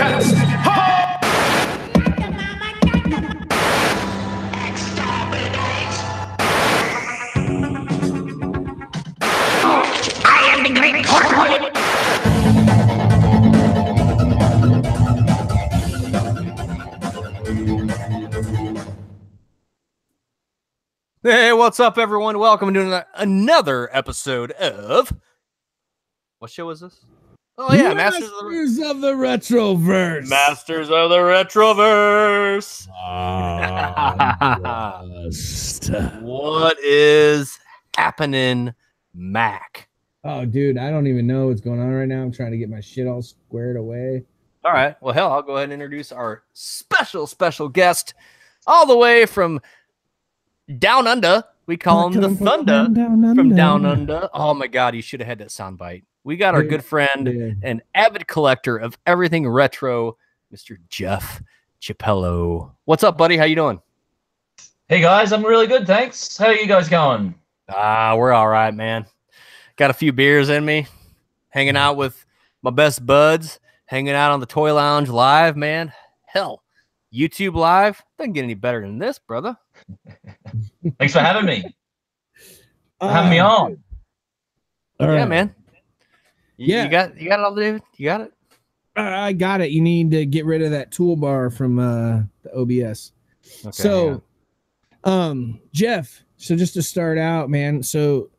best. I am the great cornhole. Hey, what's up, everyone? Welcome to another episode of... What show is this? Oh, yeah, Masters of the Retroverse. Masters of the Retroverse. What is happening, Mac? Oh, dude, I don't even know what's going on right now. I'm trying to get my shit all squared away. All right. Well, hell, I'll go ahead and introduce our special guest all the way from Downunda. We call him the Thunda from Downunda. Oh, my God. You should have had that soundbite. We got our good friend and avid collector of everything retro, Mr. Geoff Chiapello. What's up, buddy? How you doing? Hey, guys. I'm really good, thanks. How are you guys going? We're all right, man. Got a few beers in me. Hanging out with my best buds. Hanging out on the Toy Lounge live, man. Hell, YouTube live doesn't get any better than this, brother. Thanks for having me. Having me on. All yeah, right. man. You got it all, David? You got it? I got it. You need to get rid of that toolbar from the OBS. Okay, so, Geoff, so just to start out, man, so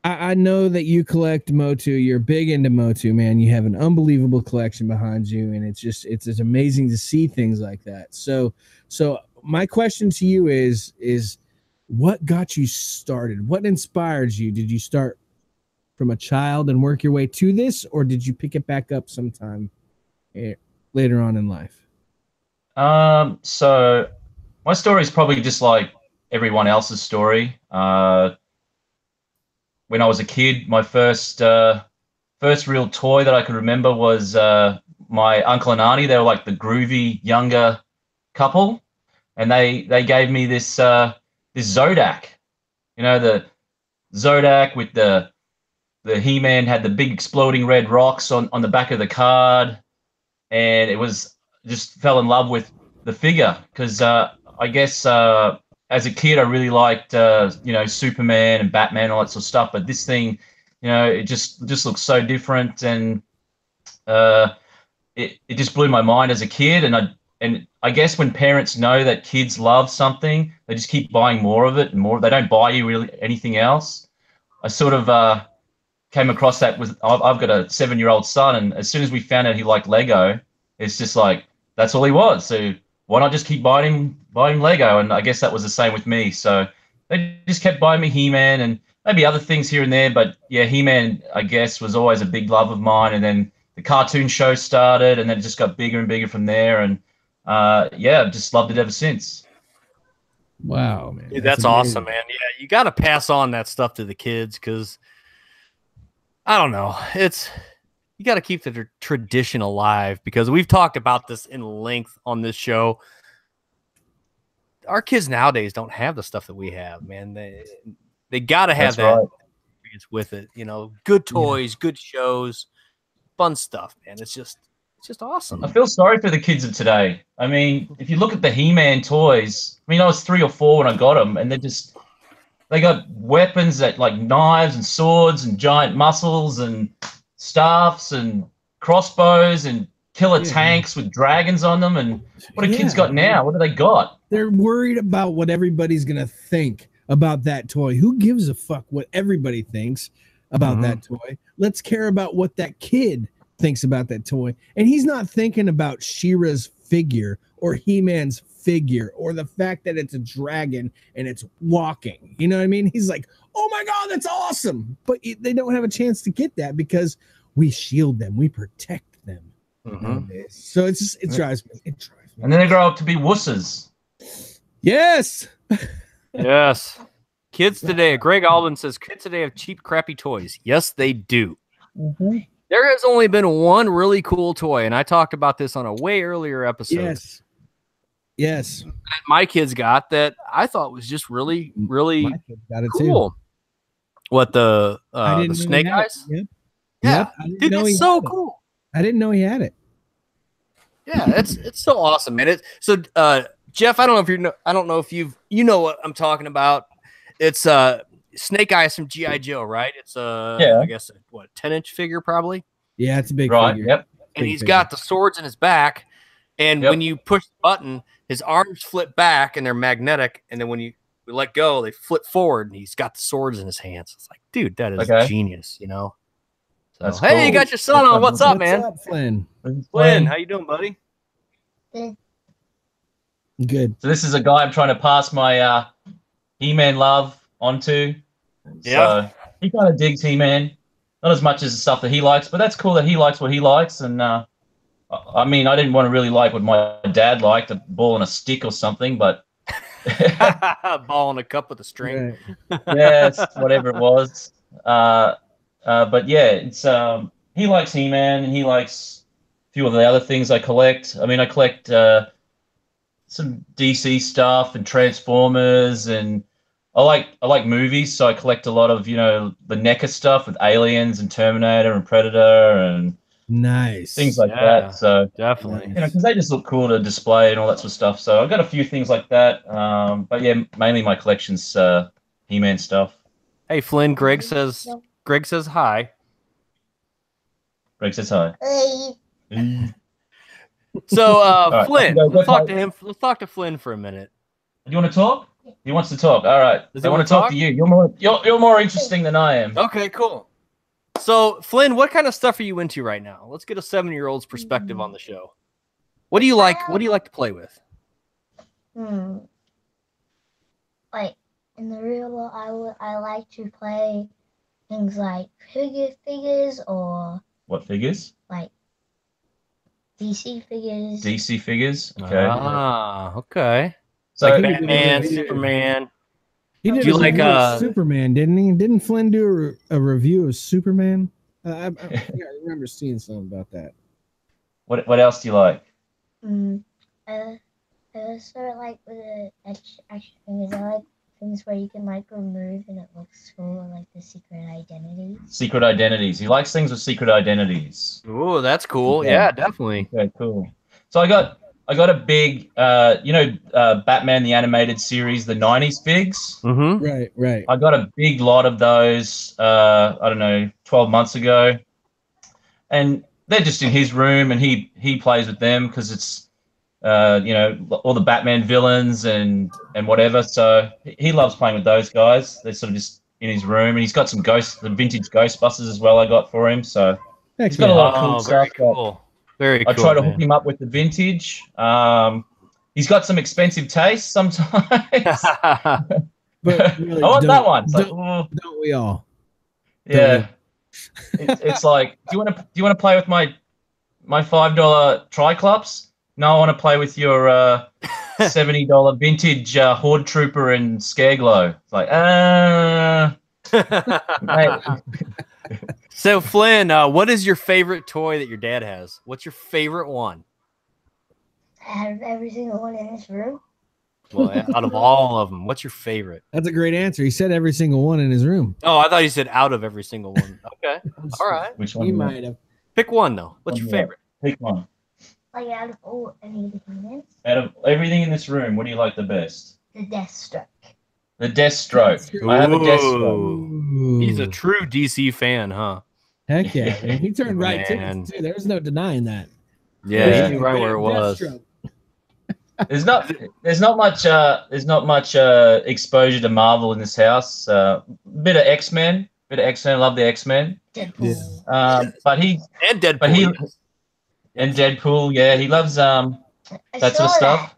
I know that you collect Motu. You're big into Motu, man. You have an unbelievable collection behind you, and it's amazing to see things like that. So my question to you is what got you started? What inspired you? Did you start from a child and work your way to this, or did you pick it back up sometime later on in life? So my story is probably just like everyone else's story. When I was a kid, my first real toy that I could remember was my uncle and auntie. They were like the groovy younger couple, and they gave me this this Zodak. You know, the Zodak with the He-Man had the big exploding red rocks on the back of the card, and it was just fell in love with the figure because I guess as a kid I really liked you know, Superman and Batman and all that sort of stuff, but this thing, you know, it just looks so different, and it just blew my mind as a kid. And I guess when parents know that kids love something, they just keep buying more of it and more. They don't buy you really anything else. I sort of came across that with, I've got a 7-year-old son, and as soon as we found out he liked Lego, it's just like, that's all he was. So why not just keep buying Lego? And I guess that was the same with me. So they just kept buying me He-Man and maybe other things here and there. But yeah, He-Man, I guess, was always a big love of mine. And then the cartoon show started, and then it just got bigger and bigger from there. And yeah, I've just loved it ever since. Wow, man. Dude, that's awesome, man. Yeah, you got to pass on that stuff to the kids because, I don't know, you got to keep the tradition alive, because we've talked about this in length on this show. Our kids nowadays don't have the stuff that we have, man. They got to have that experience with it. You know, good toys, good shows, fun stuff, man. It's just awesome. I feel sorry for the kids of today. I mean, if you look at the He-Man toys, I mean, I was 3 or 4 when I got them, and they got weapons that like knives and swords and giant muscles and staffs and crossbows and killer tanks with dragons on them. And what do kids got now? What do they got? They're worried about what everybody's gonna think about that toy. Who gives a fuck what everybody thinks about that toy? Let's care about what that kid thinks about that toy. And he's not thinking about She-Ra's figure or He-Man's figure or the fact that it's a dragon and it's walking. You know what I mean? He's like, oh my God, that's awesome. But they don't have a chance to get that because we shield them, we protect them. So it drives me. It drives me. And then they grow up to be wusses. Yes. Yes. Kids today, Greg Alban says, kids today have cheap, crappy toys. Yes, they do. There has only been one really cool toy, and I talked about this on a way earlier episode. Yes. That my kids got that I thought was just really, really cool. Too. What, the Snake Eyes? Yep. Yeah. Dude, it's so cool. I didn't know he had it. Yeah, it's so awesome, man. Geoff, I don't know if you know what I'm talking about. It's Snake Eyes from G.I. Joe, right? It's Yeah. I guess what, 10-inch figure probably. Yeah, it's a big Right. figure. Yep. And Big he's figure. got the swords in his back, and Yep. when you push the button, his arms flip back and they're magnetic, and then when you let go, they flip forward, and he's got the swords in his hands. It's like, dude, that is genius, you know. So, That's hey, cool. you got your son on. What's up, man? What's up, Flynn? Flynn, how you doing, buddy? Good. So this is a guy I'm trying to pass my He-Man love onto. Yeah. So he kind of digs He-Man. Not as much as the stuff that he likes, but that's cool that he likes what he likes. And I mean, I didn't want to really like what my dad liked, a ball and a stick or something, but ball in a cup with a string. Right. yeah, it's whatever it was. But yeah, it's he likes He-Man and he likes a few of the other things I collect. I mean, I collect some DC stuff and Transformers, and I like movies, so I collect a lot of, you know, the NECA stuff with Aliens and Terminator and Predator and Nice. things like Yeah, that. So definitely. you know, because they just look cool to display and all that sort of stuff. So I've got a few things like that. But yeah, mainly my collection's He-Man stuff. Hey, Flynn, Greg says hi. Greg says hi. So, right, Flynn, go let's talk play. to him. Let's talk to Flynn for a minute. You want to talk? He wants to talk. All right. Does I he want wanna to talk talk? to you. You're more interesting than I am. Okay, cool. So, Flynn, what kind of stuff are you into right now? Let's get a 7-year-old's perspective on the show. What do you like? What do you like to play with? Like in the real world, I like to play things like figures or What figures? like DC figures. DC figures. Okay. Ah, okay. So Like he did Batman, a review. Superman. He did Do you a like, review of Superman, didn't he? Didn't Flynn do a review of Superman? I remember seeing something about that. what else do you like? I sort of like with the action figures. I like things where you can like remove and it looks cool, like the secret identities. Secret identities. He likes things with secret identities. Oh, that's cool. Okay. Yeah, definitely. Okay, cool. So I got a big Batman the animated series, the 90s figs. Mm-hmm. Right. I got a big lot of those I don't know, 12 months ago. And they're just in his room and he plays with them because it's all the Batman villains and whatever. So he loves playing with those guys. They're sort of just in his room, and he's got some the vintage Ghostbusters as well. I got for him, so he's got a lot of cool very stuff. cool. Very cool. I try to hook him up with the vintage. He's got some expensive taste sometimes. But really, I want that one. It's like, don't we all? yeah. It's like, do you want to play with my $5 Triclops? No, I want to play with your $70 vintage Horde Trooper and Scareglow. It's like, mate. So, Flynn, what is your favorite toy that your dad has? What's your favorite one? Out of every single one in this room. Well, out of all of them, what's your favorite? That's a great answer. He said every single one in his room. Oh, I thought you said out of every single one. Okay, all right. Which one? He might have. Pick one though. What's your favorite? Pick one. Like out of all any of the humans, Out of everything in this room, what do you like the best? the Deathstroke. The Deathstroke. I have a Deathstroke. Ooh. He's a true DC fan, huh? Heck yeah. Man. He turned right Man. to it, too. There's no denying that. Yeah, he knew right where it was. Deathstroke. There's not much exposure to Marvel in this house. Bit of X-Men. Love the X-Men. Deadpool. But he And Deadpool. But he- yes. and Deadpool, yeah, he loves I that sort saw of stuff.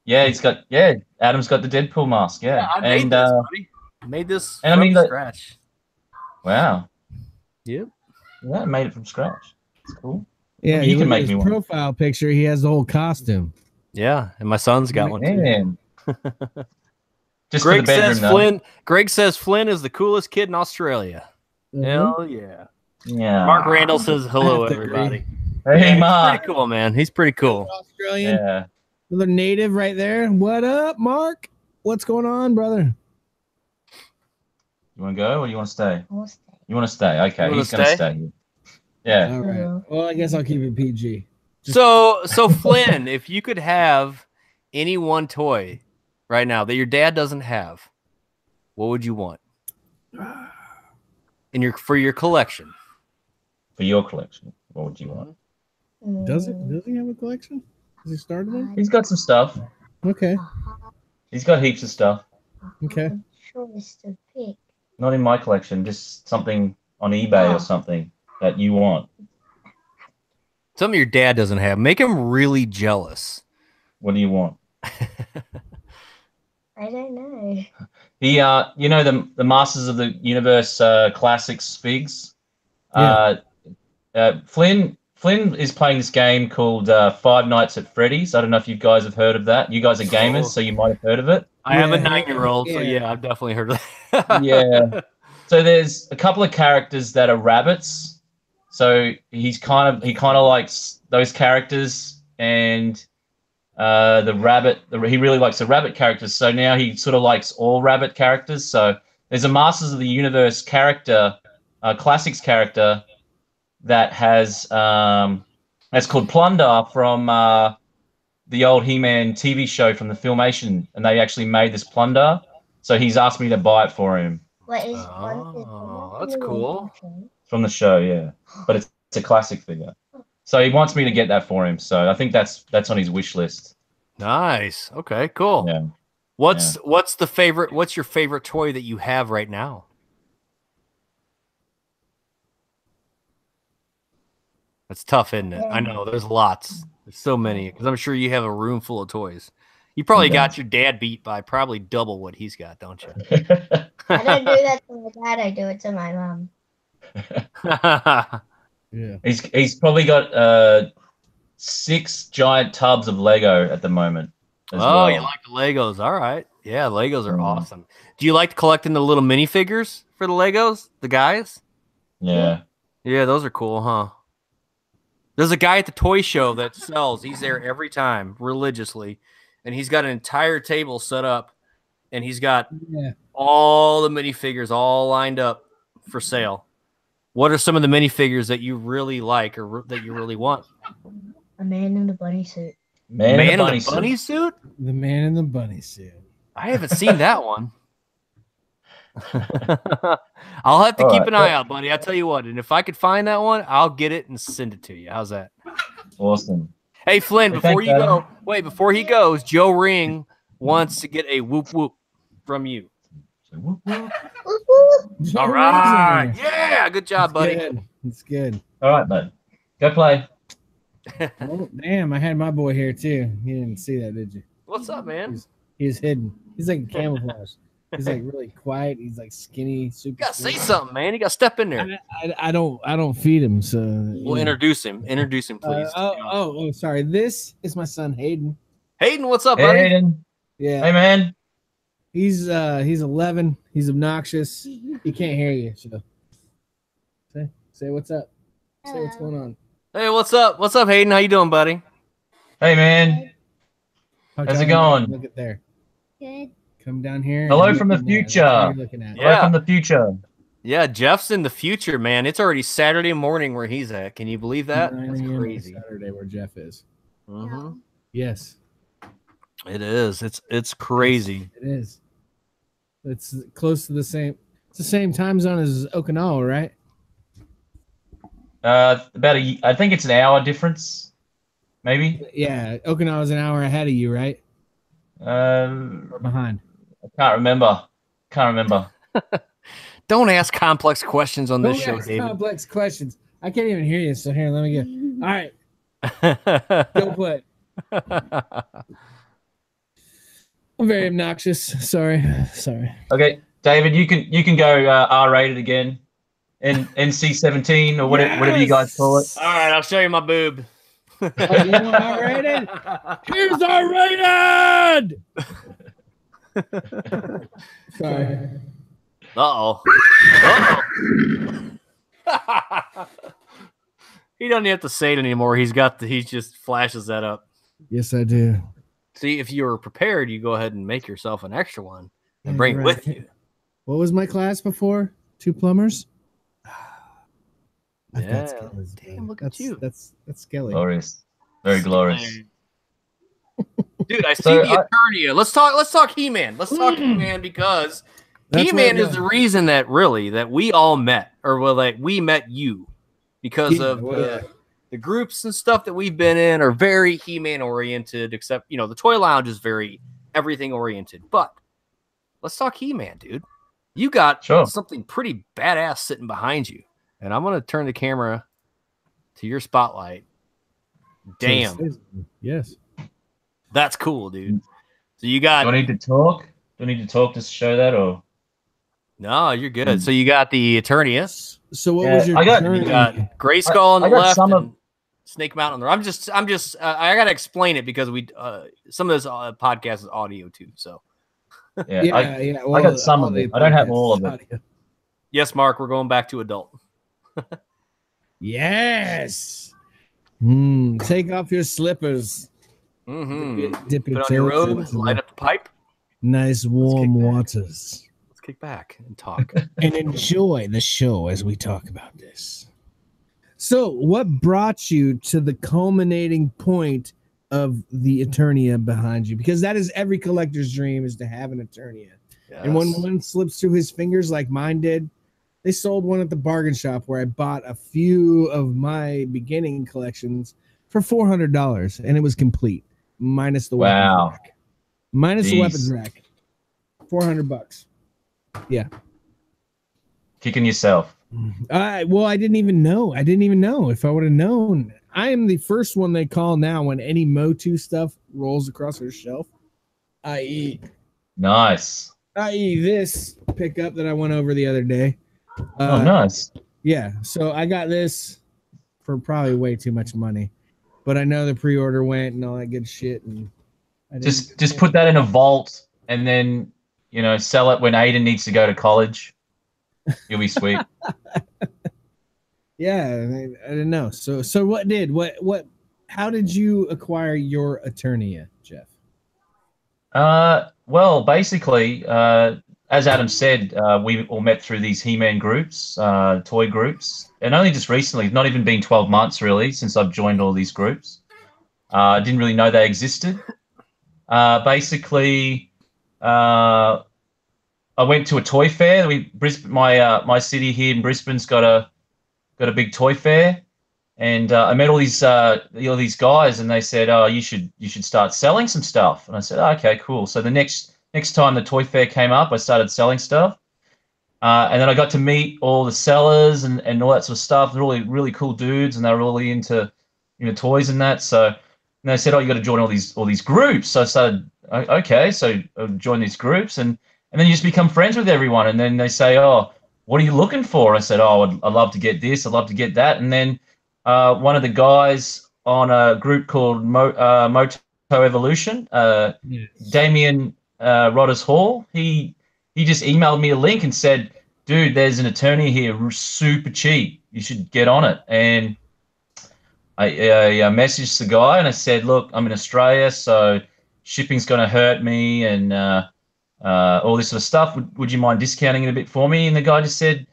Yeah, Adam's got the Deadpool mask, yeah. I made And this, buddy. I made this and I from mean, scratch. wow. Yep. Yeah, I made it from scratch. It's cool. Yeah, You you can make his me one. profile picture. He has the whole costume. Yeah, and my son's got one too. Man. Just Greg for the bedroom, says though. Flynn. Greg says Flynn is the coolest kid in Australia. Mhm. Hell yeah. Yeah. Mark Randall says hello, I have to everybody. Hey, Yeah, he's Mark. pretty cool, man. He's pretty cool. Australian. Yeah. Another native right there. What up, Mark? What's going on, brother? You want to go or you want to stay? Almost. You want to stay? Okay, You wanna he's going to stay? stay. Yeah. All right. Well, I guess I'll keep it PG. So Flynn, if you could have any one toy right now that your dad doesn't have, what would you want for your collection? For your collection, what would you want? Does he have a collection? Has he started one? He's got some stuff. Okay. He's got heaps of stuff. Okay. Choice to pick. Not in my collection, just something on eBay or something that you want. Something your dad doesn't have. Make him really jealous. What do you want? I don't know. You know the Masters of the Universe Classics figs. Flynn is playing this game called Five Nights at Freddy's. I don't know if you guys have heard of that. You guys are gamers, so you might have heard of it. I have a 9-year-old, so yeah, I've definitely heard of that. Yeah. So there's a couple of characters that are rabbits. So he kind of likes those characters, and he really likes the rabbit characters. So now he sort of likes all rabbit characters. So there's a Masters of the Universe character, classics character that has that's called Plunder from the old He-Man TV show from the Filmation, and they actually made this Plunder. So he's asked me to buy it for him. What is that's cool. From the show, yeah. But it's a classic figure. So he wants me to get that for him. So I think that's on his wish list. Nice. Okay, cool. Yeah. What's your favorite toy that you have right now? That's tough, isn't it? I know there's lots. There's so many because I'm sure you have a room full of toys. You probably got your dad beat by probably double what he's got, don't you? I don't do that to my dad. I do it to my mom. Yeah. He's probably got 6 giant tubs of Lego at the moment. Oh, you like the Legos? All right. Yeah, Legos are awesome. Do you like collecting the little minifigures for the Legos? The guys? Yeah. Yeah, those are cool, huh? There's a guy at the toy show that sells. He's there every time, religiously. And he's got an entire table set up. And he's got all the minifigures all lined up for sale. What are some of the minifigures that you really like or that you really want? A man in a bunny suit. Man in the bunny suit? The man in the bunny suit. I haven't seen that one. I'll have to keep an eye out, buddy. I'll tell you what. And if I could find that one, I'll get it and send it to you. How's that? Awesome. Hey, Flynn, before he goes, Joe Ring wants to get a whoop whoop from you. All right. Yeah, good job, buddy. It's good. All right, bud. Go play. Oh, damn, I had my boy here too. You didn't see that, did you? What's up, man? He's hidden. He's like camouflage. He's like really quiet. He's like skinny, super. You gotta say something, man. You gotta step in there. I don't feed him, so we'll introduce him. Introduce him, please. Sorry. This is my son Hayden. Hayden, what's up, buddy? Hayden. Yeah. Hey, man. He's 11. He's obnoxious. He can't hear you. So say what's up. Say what's going on. Hey, what's up? What's up, Hayden? How you doing, buddy? Hey, man. How's it going? Look at there. Good. Come down here. Hello from the future. Hello from the future. Yeah, Jeff's in the future, man. It's already Saturday morning where he's at. Can you believe that? That's crazy. Saturday where Geoff is. Mm-hmm. Yes. It is. It's crazy. It is. It's close to the same. It's the same time zone as Okinawa, right? I think it's an hour difference, maybe. Yeah, Okinawa's an hour ahead of you, right? Or behind. I can't remember. Don't ask complex questions on this show, David. Complex questions. I can't even hear you. So here, let me get. All right. Go play. I'm very obnoxious. Sorry. Okay, David, you can go R-rated again, and NC-17 or whatever you guys call it. All right, I'll show you my boob. You want R-rated? Here's R-rated. Sorry. Uh-oh. He doesn't have to say it anymore. He just flashes that up. Yes, I do. See, if you were prepared, you go ahead and make yourself an extra one and bring it with you. What was my class before? 2 plumbers? Yeah. Damn, look at you. That's Skelly. Glorious. Very glorious. Dude, I see So the Eternia. Let's talk He-Man. Let's talk He-Man because He-Man is the reason that we all met, or we met you because of the groups and stuff that we've been in are very He-Man oriented, except, the Toy Lounge is very everything oriented. But let's talk He-Man, dude. You got something pretty badass sitting behind you. And I'm going to turn the camera to your spotlight. Damn. Yes. That's cool, dude. So you got... Do I need to talk? Do I need to talk to show that, or... No, you're good. So you got the Eternia. So what was your you got Grayskull on the left and Snake Mountain on the right. I'm just I got to explain it because some of this podcast is audio too, so... Yeah, well, I got some of it. I don't have all of it. Yes, Mark, we're going back to adult. Yes. Take off your slippers. Dip Put on your robes, light up the pipe. Nice warm waters. Let's kick back and talk. And enjoy the show as we talk about this. So, what brought you to the culminating point of the Eternia behind you? Because that is every collector's dream, is to have an Eternia. Yes. And when one slips through his fingers like mine did, they sold one at the bargain shop where I bought a few of my beginning collections for $400, and it was complete, minus the weapons rack. Minus the weapons rack. $400. Yeah. Kicking yourself. Well, I didn't even know. If I would have known. I am the first one they call now when any Motu stuff rolls across their shelf. I.e. this pickup that I went over the other day. Nice. Yeah, so I got this for probably way too much money, but I know the pre-order went and all that good shit. And just put that in a vault and then sell it when Aiden needs to go to college. You'll be sweet. Yeah, I didn't know. So how did you acquire your Eternia, Geoff? Well, basically, as Adam said, we all met through these He-Man groups, toy groups, and only just recently, not even been 12 months really, since I've joined all these groups. I didn't really know they existed. Basically, I went to a toy fair. My city here in Brisbane's got a big toy fair, and I met all these guys, and they said, "Oh, you should start selling some stuff." And I said, oh, "Okay, cool." So the next time the toy fair came up, I started selling stuff, and then I got to meet all the sellers and all that sort of stuff. They're really, really cool dudes, and they're really into toys and that. So they said, "Oh, you got to join all these groups." So I started. Okay, so I joined these groups, and then you just become friends with everyone. And then they say, "Oh, what are you looking for?" I said, "Oh, I'd love to get this. I'd love to get that." And then one of the guys on a group called Moto Evolution, Damien Rodders Hall, he just emailed me a link and said, "Dude, there's an Eternia here, super cheap. You should get on it." And I messaged the guy and I said, "Look, I'm in Australia, so shipping's going to hurt me and all this sort of stuff. Would you mind discounting it a bit for me?" And the guy just said,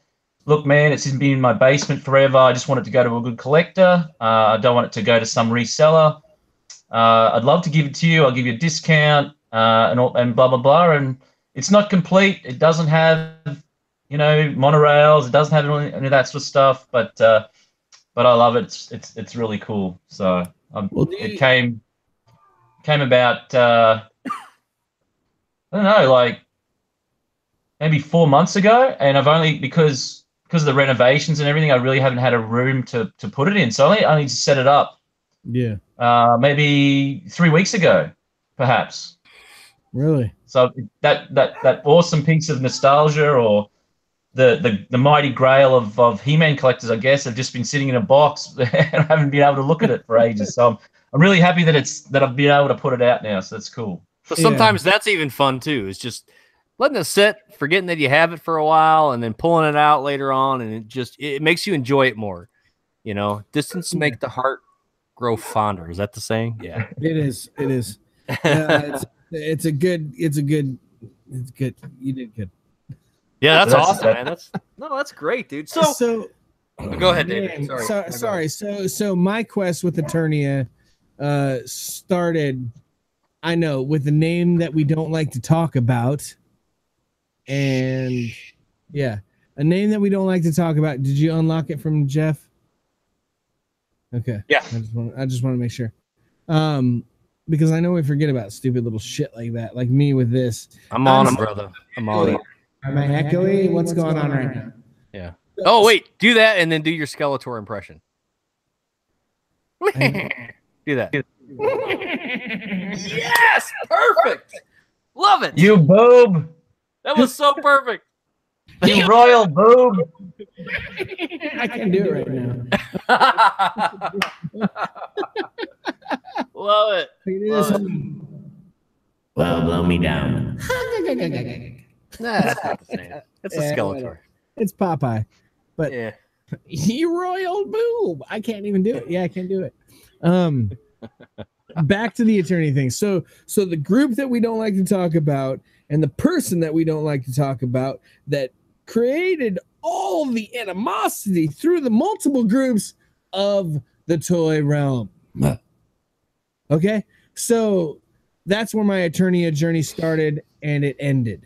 "Look, man, it's been in my basement forever. I just want it to go to a good collector. I don't want it to go to some reseller. I'd love to give it to you. I'll give you a discount and blah, blah, blah." And it's not complete. It doesn't have, monorails. It doesn't have any of that sort of stuff. But I love it. It's really cool. So it came about, I don't know, like maybe 4 months ago. And I've only, because of the renovations and everything, I really haven't had a room to put it in. So I need to set it up. Yeah. Maybe 3 weeks ago, perhaps. Really? So that awesome piece of nostalgia, or the mighty grail of He-Man collectors, I guess, have just been sitting in a box and I haven't been able to look at it for ages. So I'm really happy that I've been able to put it out now. So that's cool. But sometimes that's even fun too. It's just letting it sit, forgetting that you have it for a while, and then pulling it out later on, and it makes you enjoy it more. Distance make the heart grow fonder. Is that the saying? Yeah, it is. It is. It's good. You did good. Yeah, that's awesome, man. That's great, dude. So go ahead, David. Sorry. So my quest with Eternia started, I know, with the name that we don't like to talk about. And yeah, a name that we don't like to talk about. Did you unlock it from Geoff? Okay. Yeah. I just want to make sure. Because I know we forget about stupid little shit like that, like me with this. I'm on it, brother. I'm on it. Am I echoey? What's going on right now? Yeah. Oh, wait. Do that and then do your Skeletor impression. Do that. Yes! Perfect! Love it! You boob! That was so perfect. You royal boob! I can't do it right now. Love it. Well, blow me down. Nah, that's not the same. It's a Skeletor. It's Popeye. But Yeah. you royal boob. I can't even do it. Yeah, I can't do it. Back to the attorney thing. So the group that we don't like to talk about and the person that we don't like to talk about that created all the animosity through the multiple groups of the toy realm. Okay? So that's where my attorney journey started and it ended.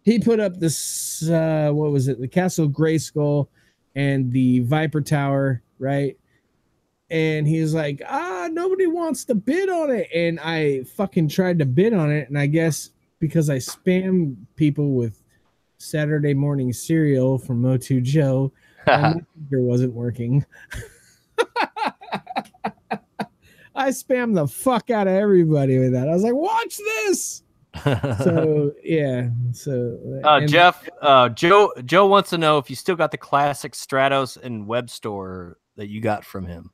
He put up this, what was it? The Castle Grayskull and the Viper Tower, right? And he's like, nobody wants to bid on it. And I fucking tried to bid on it. And I guess because I spam people with Saturday morning cereal from Motu Joe, my messenger wasn't working. I spammed the fuck out of everybody with that. I was like, watch this. So yeah. So Geoff, Joe wants to know if you still got the classic Stratos and Web Store that you got from him.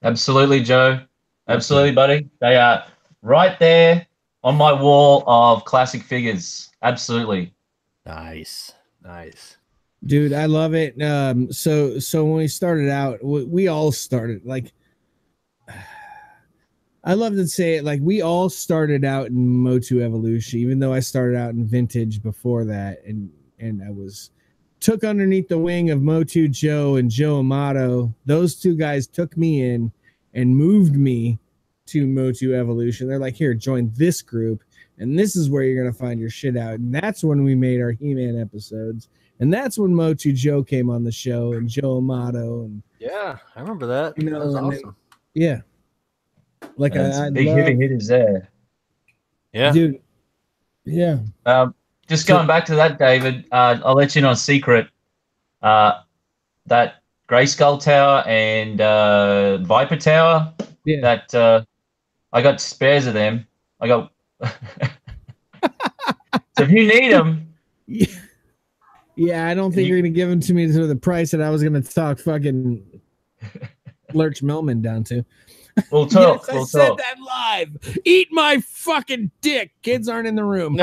Absolutely, Joe. Absolutely, buddy. They are right there on my wall of classic figures. Absolutely. Nice. Dude, I love it. So when we started out, we all started like, I love to say it, like we all started out in Motu Evolution, even though I started out in vintage before that, and I was took underneath the wing of Motu Joe and Joe Amato. Those two guys took me in and moved me to Motu Evolution. They're like, here, join this group, and this is where you're gonna find your shit out. And that's when we made our He-Man episodes, and that's when Motu Joe came on the show and Joe Amato, and Yeah, I remember that. you know, that was and awesome. yeah, like I big love, heavy hitters there. Yeah, dude. Yeah. Just going back to that, David, I'll let you know a secret. That Grayskull Tower and Viper Tower, Yeah. that I got spares of them. I got. So if you need them, Yeah, I don't think you're gonna give them to me to the price that I was gonna talk fucking Lurch Melman down to. we'll talk. Yes, I we'll said talk. that live. Eat my fucking dick. Kids aren't in the room.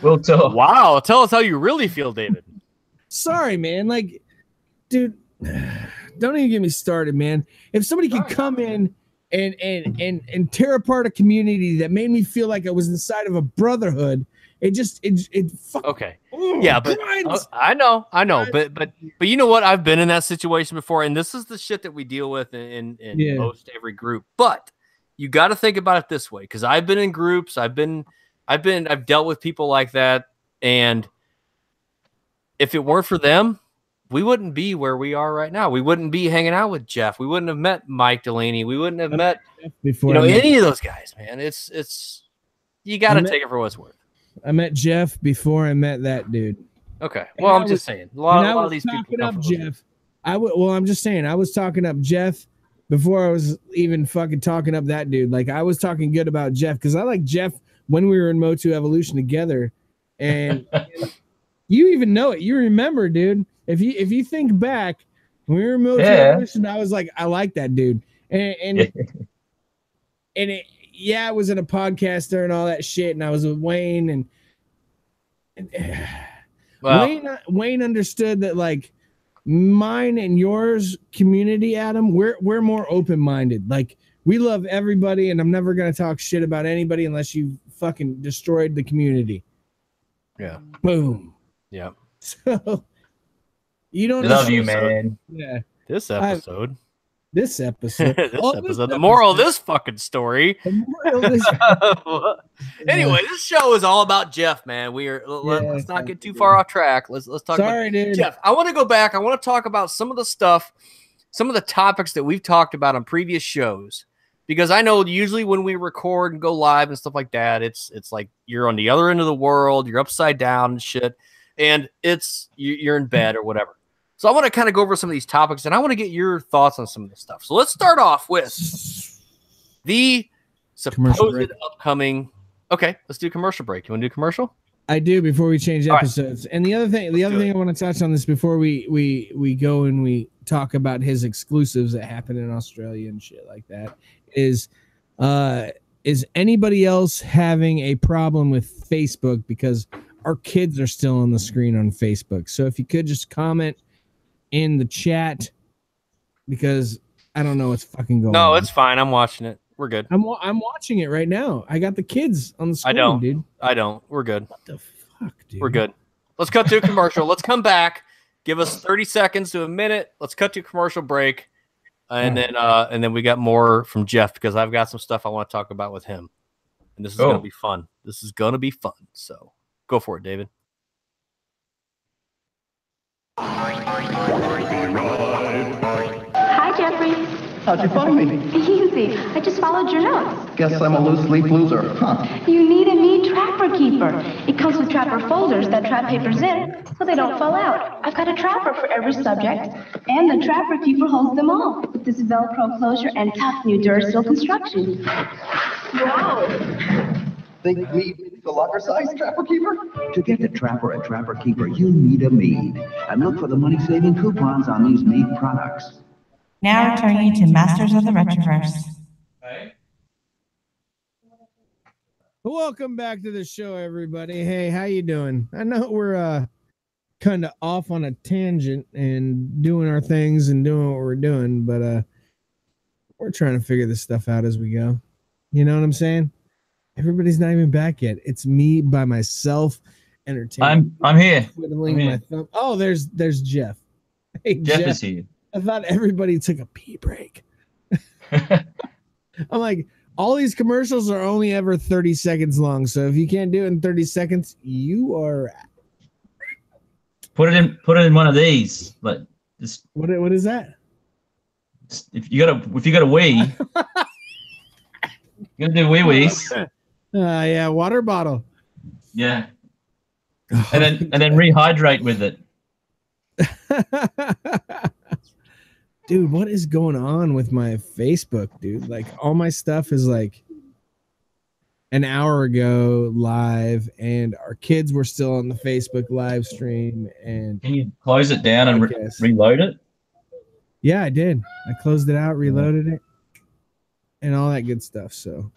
We'll talk. Wow, tell us how you really feel, David. Sorry, man. Like, dude, don't even get me started, man. If somebody could come in and tear apart a community that made me feel like I was inside of a brotherhood, it fucking Okay. Yeah, but grinds. I know, but you know what? I've been in that situation before, and this is the shit that we deal with in Yeah. most every group. But you got to think about it this way, because I've been in groups, I've dealt with people like that, and if it weren't for them, we wouldn't be where we are right now. We wouldn't be hanging out with Geoff. We wouldn't have met Mike Delaney. We wouldn't have met Before any of those guys, man. It's you got to take it for what it's worth. I met Geoff before I met that dude. Okay. Well, I'm just saying. A lot of these people talking come up from Geoff. I'm just saying. I was talking up Geoff before I was even fucking talking up that dude. Like I was talking good about Geoff because I like Geoff when we were in Motu Evolution together, and you even know it. You remember, dude. If you think back, when we were in Motu Evolution, I was like, I like that dude, and I was in a podcaster and all that shit, and I was with Wayne, and Well, Wayne understood that like mine and yours community, Adam, we're more open-minded. Like we love everybody, and I'm never gonna talk shit about anybody unless you fucking destroyed the community. Yeah. Boom. Yeah. So you don't Love you, man. Yeah. This episode. This episode. The moral of this fucking story. Anyway, this show is all about Geoff, man. Let's not get too far off track. Let's talk about dude. Geoff. I want to go back. I want to talk about some of the stuff, some of the topics that we've talked about on previous shows. Because I know usually when we record and go live and stuff like that, it's like you're on the other end of the world, you're upside down and shit, and you're in bed or whatever. So I want to kind of go over some of these topics, and I want to get your thoughts on some of this stuff. So let's start off with the supposed upcoming. Okay, let's do a commercial break. You want to do a commercial? I do before we change episodes. Right. And the other thing I want to touch on this before we go and we talk about his exclusives that happen in Australia and shit like that is anybody else having a problem with Facebook? Because our kids are still on the screen on Facebook. So if you could just comment in the chat, because I don't know what's fucking going on. No, it's fine. I'm watching it. We're good. I'm watching it right now. I got the kids on the screen, dude. I don't. We're good. What the fuck, dude? We're good. Let's cut to a commercial. Let's come back. Give us 30 seconds to a minute. Let's cut to a commercial break. And then we got more from Geoff, because I've got some stuff I want to talk about with him. And this is going to be fun. This is going to be fun. So go for it, David. Hi, Jeffrey. How'd you find me? Easy. I just followed your notes. Guess I'm a loose leaf loser, huh? You need a neat Trapper Keeper. It comes with Trapper folders that trap papers in, so they don't fall out. I've got a Trapper for every subject, and the Trapper Keeper holds them all with this Velcro closure and tough new Duracell construction. Wow. Think me the locker size Trapper Keeper? To get the Trapper at Trapper Keeper, you need a Mead. And look for the money-saving coupons on these Mead products. Now returning to Masters of the Retroverse. Welcome back to the show, everybody. Hey, how you doing? I know we're kind of off on a tangent and doing our things and doing what we're doing, but we're trying to figure this stuff out as we go. You know what I'm saying? Everybody's not even back yet. It's me by myself, entertaining. I'm here. Twiddling my thumb. Oh, there's Geoff. Hey, Geoff is here. I thought everybody took a pee break. I'm like, all these commercials are only ever 30 seconds long. So if you can't do it in 30 seconds, you are. Put it in one of these. But just what is that? If you got a wee, you gotta do wee wees. Yeah, water bottle. Yeah. And then rehydrate with it. Dude, what is going on with my Facebook, dude? Like, all my stuff is like an hour ago live, and our kids were still on the Facebook live stream. And can you close it down and reload it? Yeah, I did. I closed it out, reloaded it, and all that good stuff. So,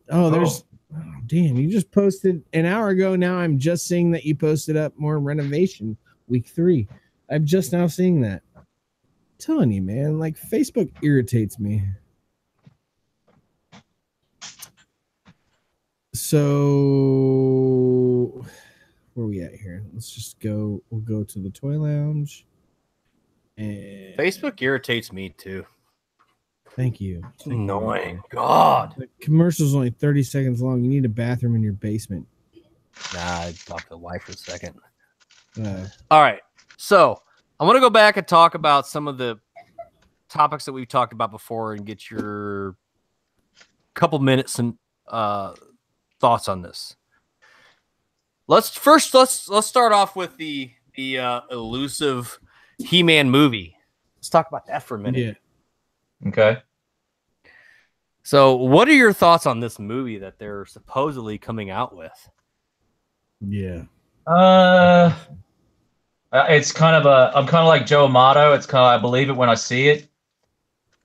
damn, you just posted an hour ago. Now I'm just seeing that you posted up more renovation week 3. I'm just now seeing that. Telling you, man, like, Facebook irritates me. So where are we at here? Let's just go. We'll go to the toy lounge. And Facebook irritates me too. Thank you. It's annoying. God. The commercial's only 30 seconds long. You need a bathroom in your basement. Nah, I talked to the wife for a second. All right. So I want to go back and talk about some of the topics that we've talked about before and get your couple minutes and thoughts on this. Let's start off with the elusive He-Man movie. Let's talk about that for a minute. Yeah. Okay. So what are your thoughts on this movie that they're supposedly coming out with? Yeah. It's kind of I'm kind of like Joe Amato. It's kind of, I believe it when I see it.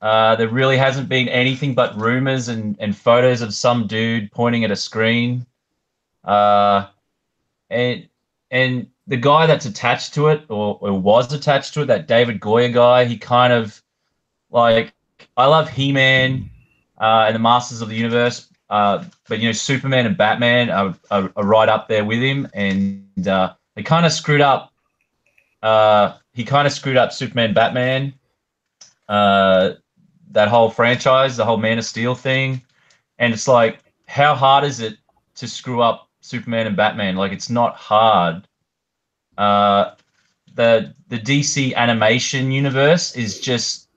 There really hasn't been anything but rumors and photos of some dude pointing at a screen. And the guy that's attached to it or was attached to it, that David Goyer guy, he kind of, like, I love He-Man and the Masters of the Universe, but, you know, Superman and Batman are right up there with him, and they kind of screwed up. He kind of screwed up Superman, Batman. that whole franchise, the whole Man of Steel thing, and it's like, how hard is it to screw up Superman and Batman? Like, it's not hard. The DC animation universe is just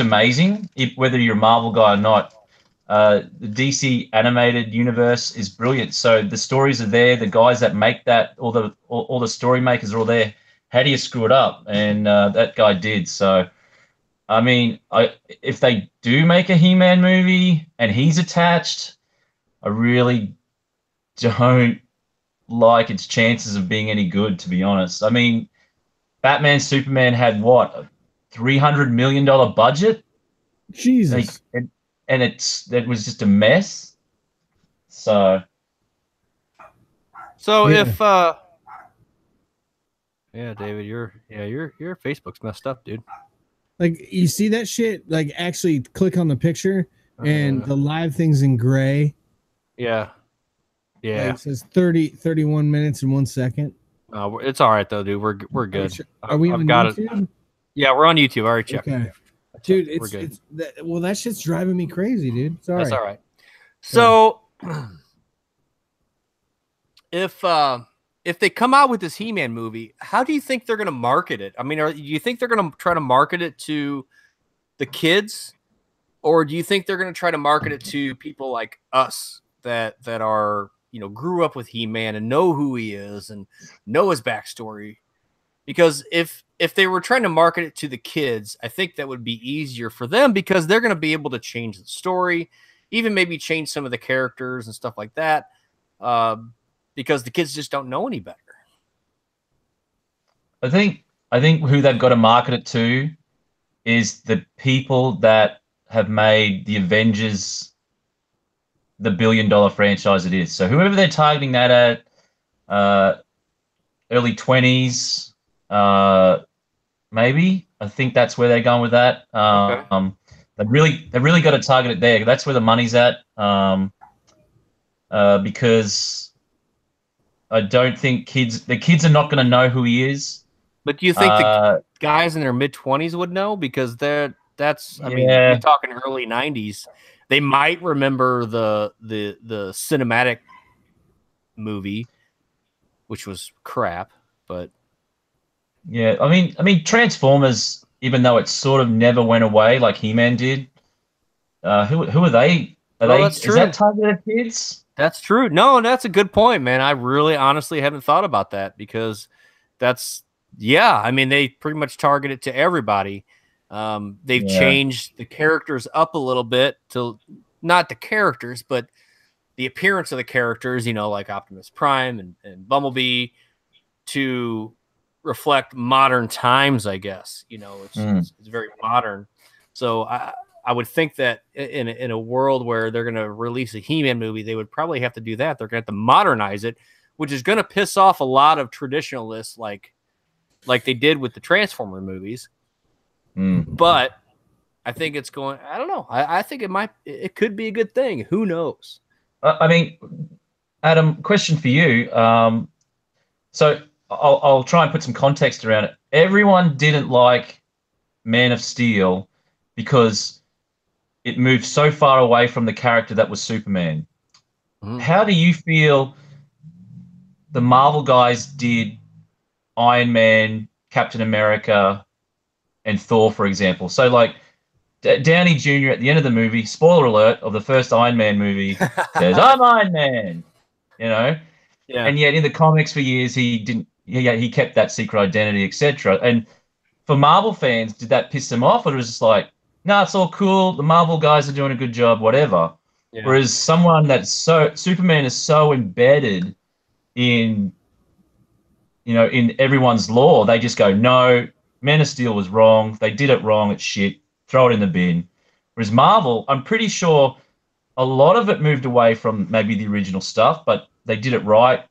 amazing. Whether you're a Marvel guy or not, the DC animated universe is brilliant. So the stories are there. The guys that make that, all the story makers are all there. How do you screw it up? And that guy did. So, I mean, if they do make a He-Man movie and he's attached, I really don't like its chances of being any good, to be honest. I mean, Batman Superman had what, a $300 million budget? Jesus. And it was just a mess. So yeah. If yeah, David, your Facebook's messed up, dude. Like, you see that shit? Like, actually click on the picture and the live thing's in gray. Yeah. Yeah. Like, it says 31 minutes and 1 second. It's all right though, dude. We're good. Are we on YouTube? It. Yeah, we're on YouTube. I already checked. Okay. Dude, that shit's driving me crazy, dude. It's all right. That's all right. So, if they come out with this He-Man movie, how do you think they're going to market it? I mean, do you think they're going to try to market it to the kids, or do you think they're going to try to market it to people like us that are, you know, grew up with He-Man and know who he is and know his backstory? Because if they were trying to market it to the kids, I think that would be easier for them because they're going to be able to change the story, even maybe change some of the characters and stuff like that, because the kids just don't know any better. I think who they've got to market it to is the people that have made the Avengers the billion-dollar franchise it is. So whoever they're targeting that at, early 20s, maybe. I think that's where they're going with that. Okay. They've really got to target it there. That's where the money's at. Because I don't think the kids are not going to know who he is. But do you think the guys in their mid-20s would know? Because I mean, you're talking early 90s. They might remember the cinematic movie, which was crap, but yeah, I mean Transformers, even though it sort of never went away like He-Man did, who are they? That's true. Is that targeted at kids? That's true. No, that's a good point, man. I really honestly haven't thought about that because I mean, they pretty much target it to everybody. They've changed the characters up a little bit to not the characters, but the appearance of the characters, you know, like Optimus Prime and Bumblebee to reflect modern times, I guess. You know, it's very modern. So I would think that in a world where they're going to release a He-Man movie, they would probably have to do that. They're going to have to modernize it, which is going to piss off a lot of traditionalists like they did with the Transformer movies. But I think it's going, I don't know. I think it could be a good thing. Who knows? I mean, Adam, question for you. So I'll try and put some context around it. Everyone didn't like Man of Steel because it moved so far away from the character that was Superman. How do you feel the Marvel guys did Iron Man, Captain America, and Thor, for example? So, like, Downey Jr. at the end of the movie, spoiler alert, of the first Iron Man movie, says, "I'm Iron Man," you know? Yeah. And yet in the comics for years, he kept that secret identity, etc. And for Marvel fans, did that piss them off? Or was it just like, no, it's all cool, the Marvel guys are doing a good job, whatever. Yeah. Whereas someone Superman is so embedded in, you know, in everyone's lore, they just go, no, Man of Steel was wrong. They did it wrong. It's shit. Throw it in the bin. Whereas Marvel, I'm pretty sure a lot of it moved away from maybe the original stuff, but they did it right.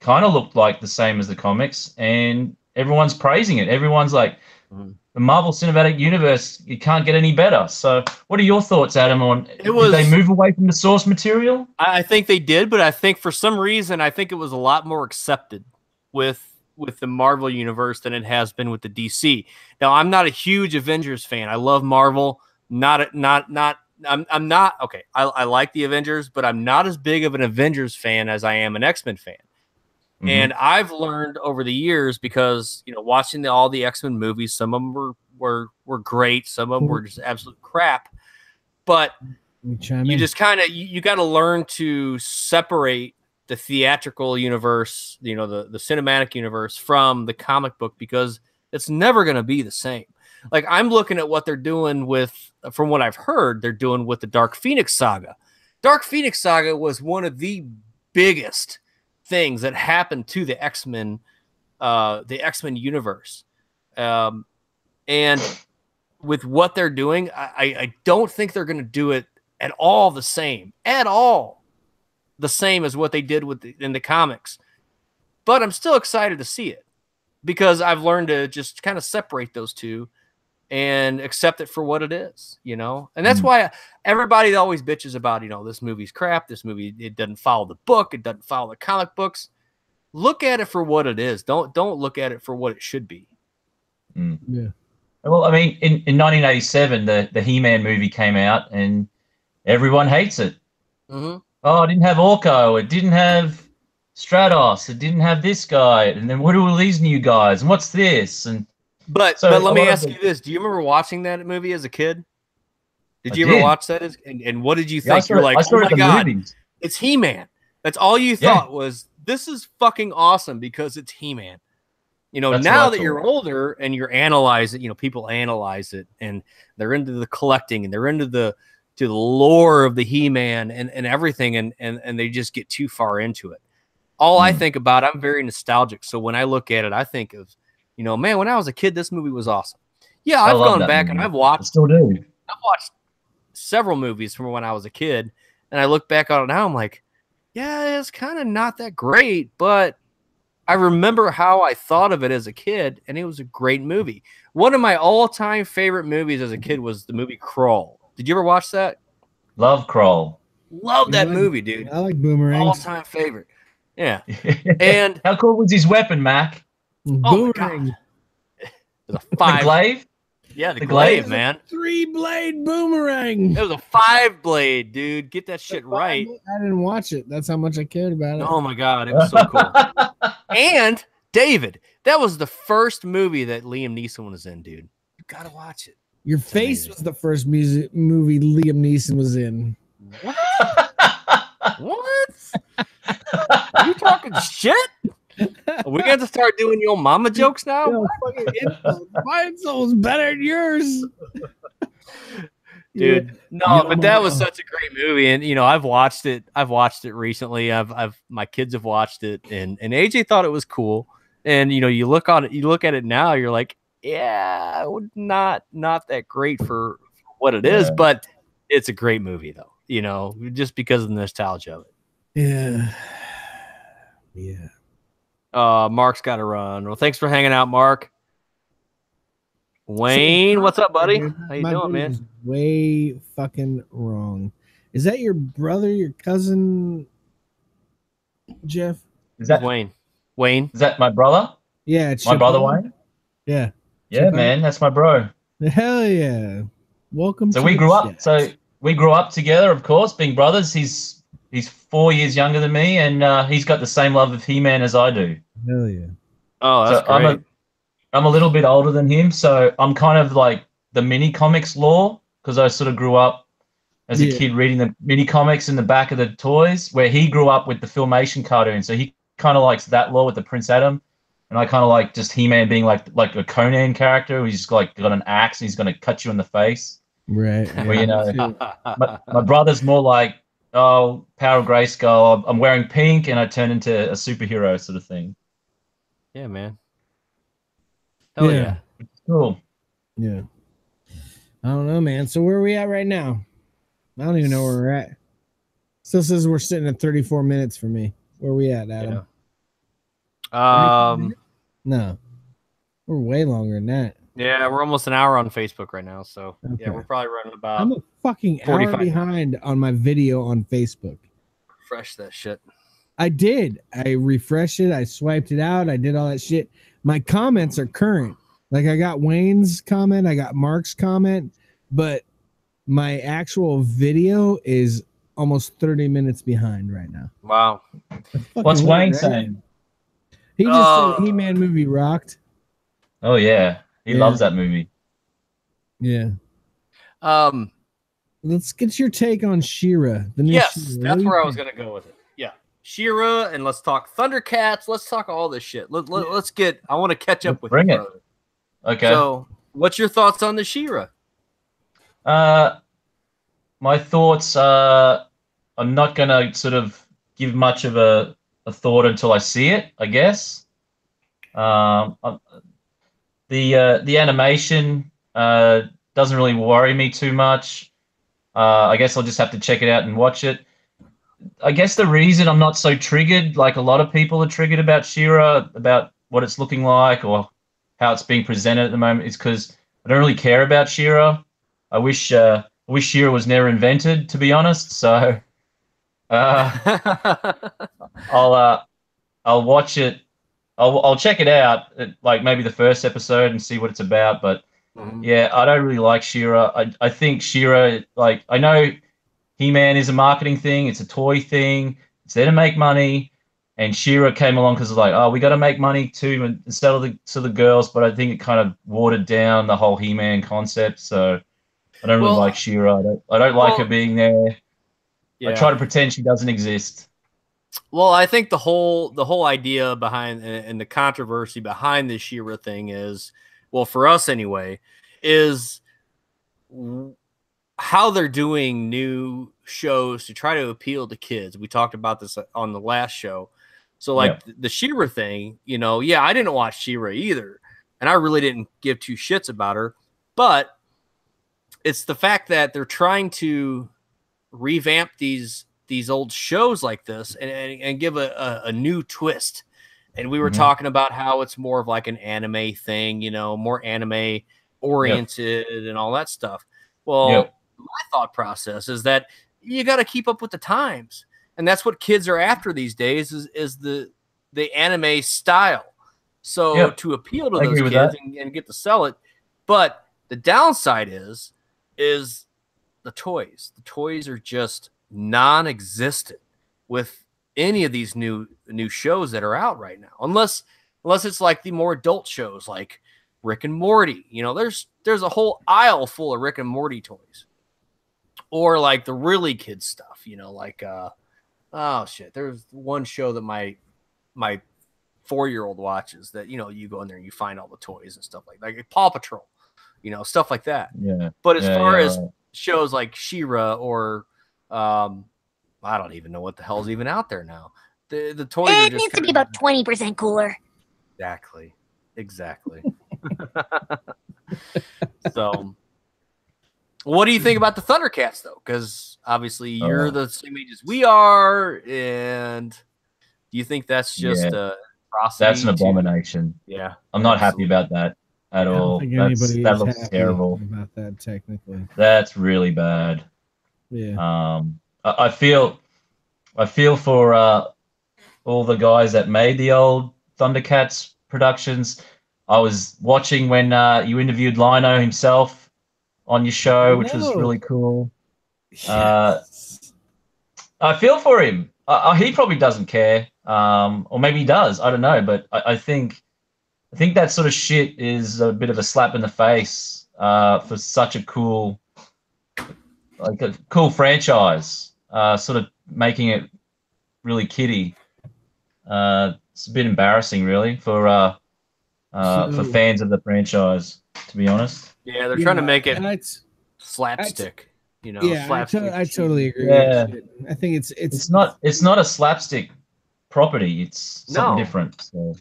Kind of looked like the same as the comics, and everyone's praising it. Everyone's like, the Marvel Cinematic Universe, you can't get any better. So what are your thoughts, Adam, on did they move away from the source material? I think they did, but I think for some reason, I think it was a lot more accepted with the Marvel Universe than it has been with the DC. Now, I'm not a huge Avengers fan. I love Marvel. I'm not okay. I like the Avengers, but I'm not as big of an Avengers fan as I am an X-Men fan. Mhm. And I've learned over the years because watching all the X-Men movies, some of them were great, some of them were just absolute crap. But you just kind of you got to learn to separate the theatrical universe, the cinematic universe from the comic book, because it's never going to be the same. Like, I'm looking at what they're doing from what I've heard, they're doing with the Dark Phoenix saga. Dark Phoenix saga was one of the biggest things that happened to the X-Men universe. And with what they're doing, I don't think they're going to do it at all the same as what they did in the comics. But I'm still excited to see it because I've learned to just kind of separate those two and accept it for what it is, And that's why everybody always bitches about, this movie's crap. This movie, it doesn't follow the book. It doesn't follow the comic books. Look at it for what it is. Don't look at it for what it should be. Yeah. Well, I mean, in 1987, the He-Man movie came out, and everyone hates it. Mm-hmm. Oh, it didn't have Orko. It didn't have Stratos. It didn't have this guy. And then what are all these new guys? And what's this? But let me ask you this: do you remember watching that movie as a kid? Did you ever watch that? And what did you think? You're like, oh my God, it's He-Man. That's all you thought was, this is fucking awesome because it's He-Man. Now that you're older and you're analyze it, people analyze it and they're into the collecting and they're into the lore of the He-Man and everything, and they just get too far into it. All I think about, I'm very nostalgic. So when I look at it, I think of, man, when I was a kid, this movie was awesome. Yeah, I've gone back and I've watched. I still do. I've watched several movies from when I was a kid, and I look back on it now. I'm like, yeah, it's kind of not that great, but I remember how I thought of it as a kid, and it was a great movie. One of my all-time favorite movies as a kid was the movie Crawl. Did you ever watch that? Love Crawl. Love that movie, dude. I like Boomerangs. All-time favorite. Yeah. And how cool was his weapon, Mac? Boomerang. It was a 5. The glaive? Yeah, the glaive, man. 3-blade boomerang. It was a 5-blade, dude. Get that shit right. I didn't watch it. That's how much I cared about it. Oh my God, it was so cool. And David, that was the first movie that Liam Neeson was in, dude. You gotta watch it. Your Face was the first movie Liam Neeson was in. What? What? Are you talking shit? Are we going to start doing your mama jokes now? Yo, my insole's better than yours. Dude, no, but that was such a great movie. And, I've watched it recently. My kids have watched it, and AJ thought it was cool. And, you look at it now, you're like, yeah, not that great for what it is, but it's a great movie though, just because of the nostalgia of it. Yeah. Yeah. Mark's got to run. Well, thanks for hanging out, Mark. Wayne, what's up, buddy? How you doing, man? Way fucking wrong. Is that your brother, your cousin, Geoff? Is that Wayne? Wayne? Is that my brother? Yeah, it's my brother Wayne. Yeah. Yeah, man, that's my bro. Hell yeah! Welcome. So we grew up. So we grew up together, of course, being brothers. He's 4 years younger than me, and he's got the same love of He-Man as I do. Hell yeah! Oh, that's great. I'm a little bit older than him, so I'm kind of like the mini comics lore, because I sort of grew up as a kid reading the mini comics in the back of the toys, where he grew up with the Filmation cartoon. So he kind of likes that lore with the Prince Adam. And I kind of like just He-Man being like a Conan character who's just like got an axe and he's going to cut you in the face. Right. Where, my brother's more like, oh, Power of Grayskull, I'm wearing pink and I turn into a superhero sort of thing. Yeah, man. Hell yeah. Cool. Yeah. I don't know, man. So where are we at right now? I don't even know where we're at. Still says we're sitting at 34 minutes for me. Where are we at, Adam? No. We're way longer than that. Yeah, we're almost an hour on Facebook right now, so yeah, we're probably running about. I'm a fucking hour behind on my video on Facebook. Refresh that shit. I did. I refreshed it. I swiped it out. I did all that shit. My comments are current. Like I got Wayne's comment, I got Mark's comment, but My actual video is almost 30 minutes behind right now. Wow. What's Fucking Wayne weird, right? saying? He just said He-Man movie rocked. Oh yeah, he Yeah. loves that movie. Yeah. Um, Let's get your take on She-Ra. The new yes, She-Ra. that's where I was gonna go with it. Yeah, She-Ra, and let's talk Thundercats. Let's talk all this shit. Let's get. I want to catch up with Bring you, it. brother. Okay. So, what's your thoughts on the She-Ra? My thoughts are, I'm not gonna sort of give much of a thought until I see it, I guess. The animation doesn't really worry me too much. I guess I'll just have to check it out and watch it. I guess the reason I'm not so triggered, like a lot of people are triggered about She-Ra, about what it's looking like or how it's being presented at the moment, is because I don't really care about She-Ra. I wish She-Ra was never invented, to be honest. So I'll watch it. I'll check it out, like maybe the first episode, and see what it's about. But yeah, I don't really like She-Ra. I think She-Ra, like, I know He-Man is a marketing thing. It's a toy thing. It's there to make money. And She-Ra came along because like, oh, we got to make money too and sell to the girls. But I think it kind of watered down the whole He-Man concept. So I don't really like She-Ra. I don't like her being there. Yeah. I try to pretend she doesn't exist. Well, I think the whole idea behind and the controversy behind this She-Ra thing is, well, for us anyway, is how they're doing new shows to try to appeal to kids. We talked about this on the last show. So like the She-Ra thing, you know, yeah, I didn't watch She-Ra either, and I really didn't give two shits about her, but it's the fact that they're trying to revamp these old shows like this and give a new twist. And we were talking about how it's more of like an anime thing, you know, more anime oriented and all that stuff. Well, my thought process is that you got to keep up with the times. And that's what kids are after these days is the anime style. So to appeal to those kids and get to sell it. But the downside is the toys. The toys are just non-existent with any of these new shows that are out right now, unless it's like the more adult shows like Rick and Morty. You know, there's a whole aisle full of Rick and Morty toys, or like the really kid stuff. You know, like oh shit, there's one show that my 4-year-old watches that, you know, you go in there and you find all the toys and stuff like Paw Patrol, you know, stuff like that. Yeah. But as far as shows like She-Ra or I don't even know what the hell's even out there now. The toys are just needs to be about 20% cooler. Exactly. So, what do you think about the Thundercats, though? Because obviously you're the same age as we are, and do you think that's just a atrocity? That's an abomination. Yeah, I'm not happy about that at all. That looks terrible. About that, technically, that's really bad. Yeah. I feel for all the guys that made the old Thundercats productions. I was watching when you interviewed Lino himself on your show, which was really cool. Yes. I feel for him. He probably doesn't care, or maybe he does. I don't know, but I think that sort of shit is a bit of a slap in the face for such a cool franchise. Sort of making it really kiddie. It's a bit embarrassing, really, for fans of the franchise, to be honest. Yeah, they're trying to make it slapstick. You know, slapstick. I totally agree. Yeah. I think it's not a slapstick property. It's something different. So.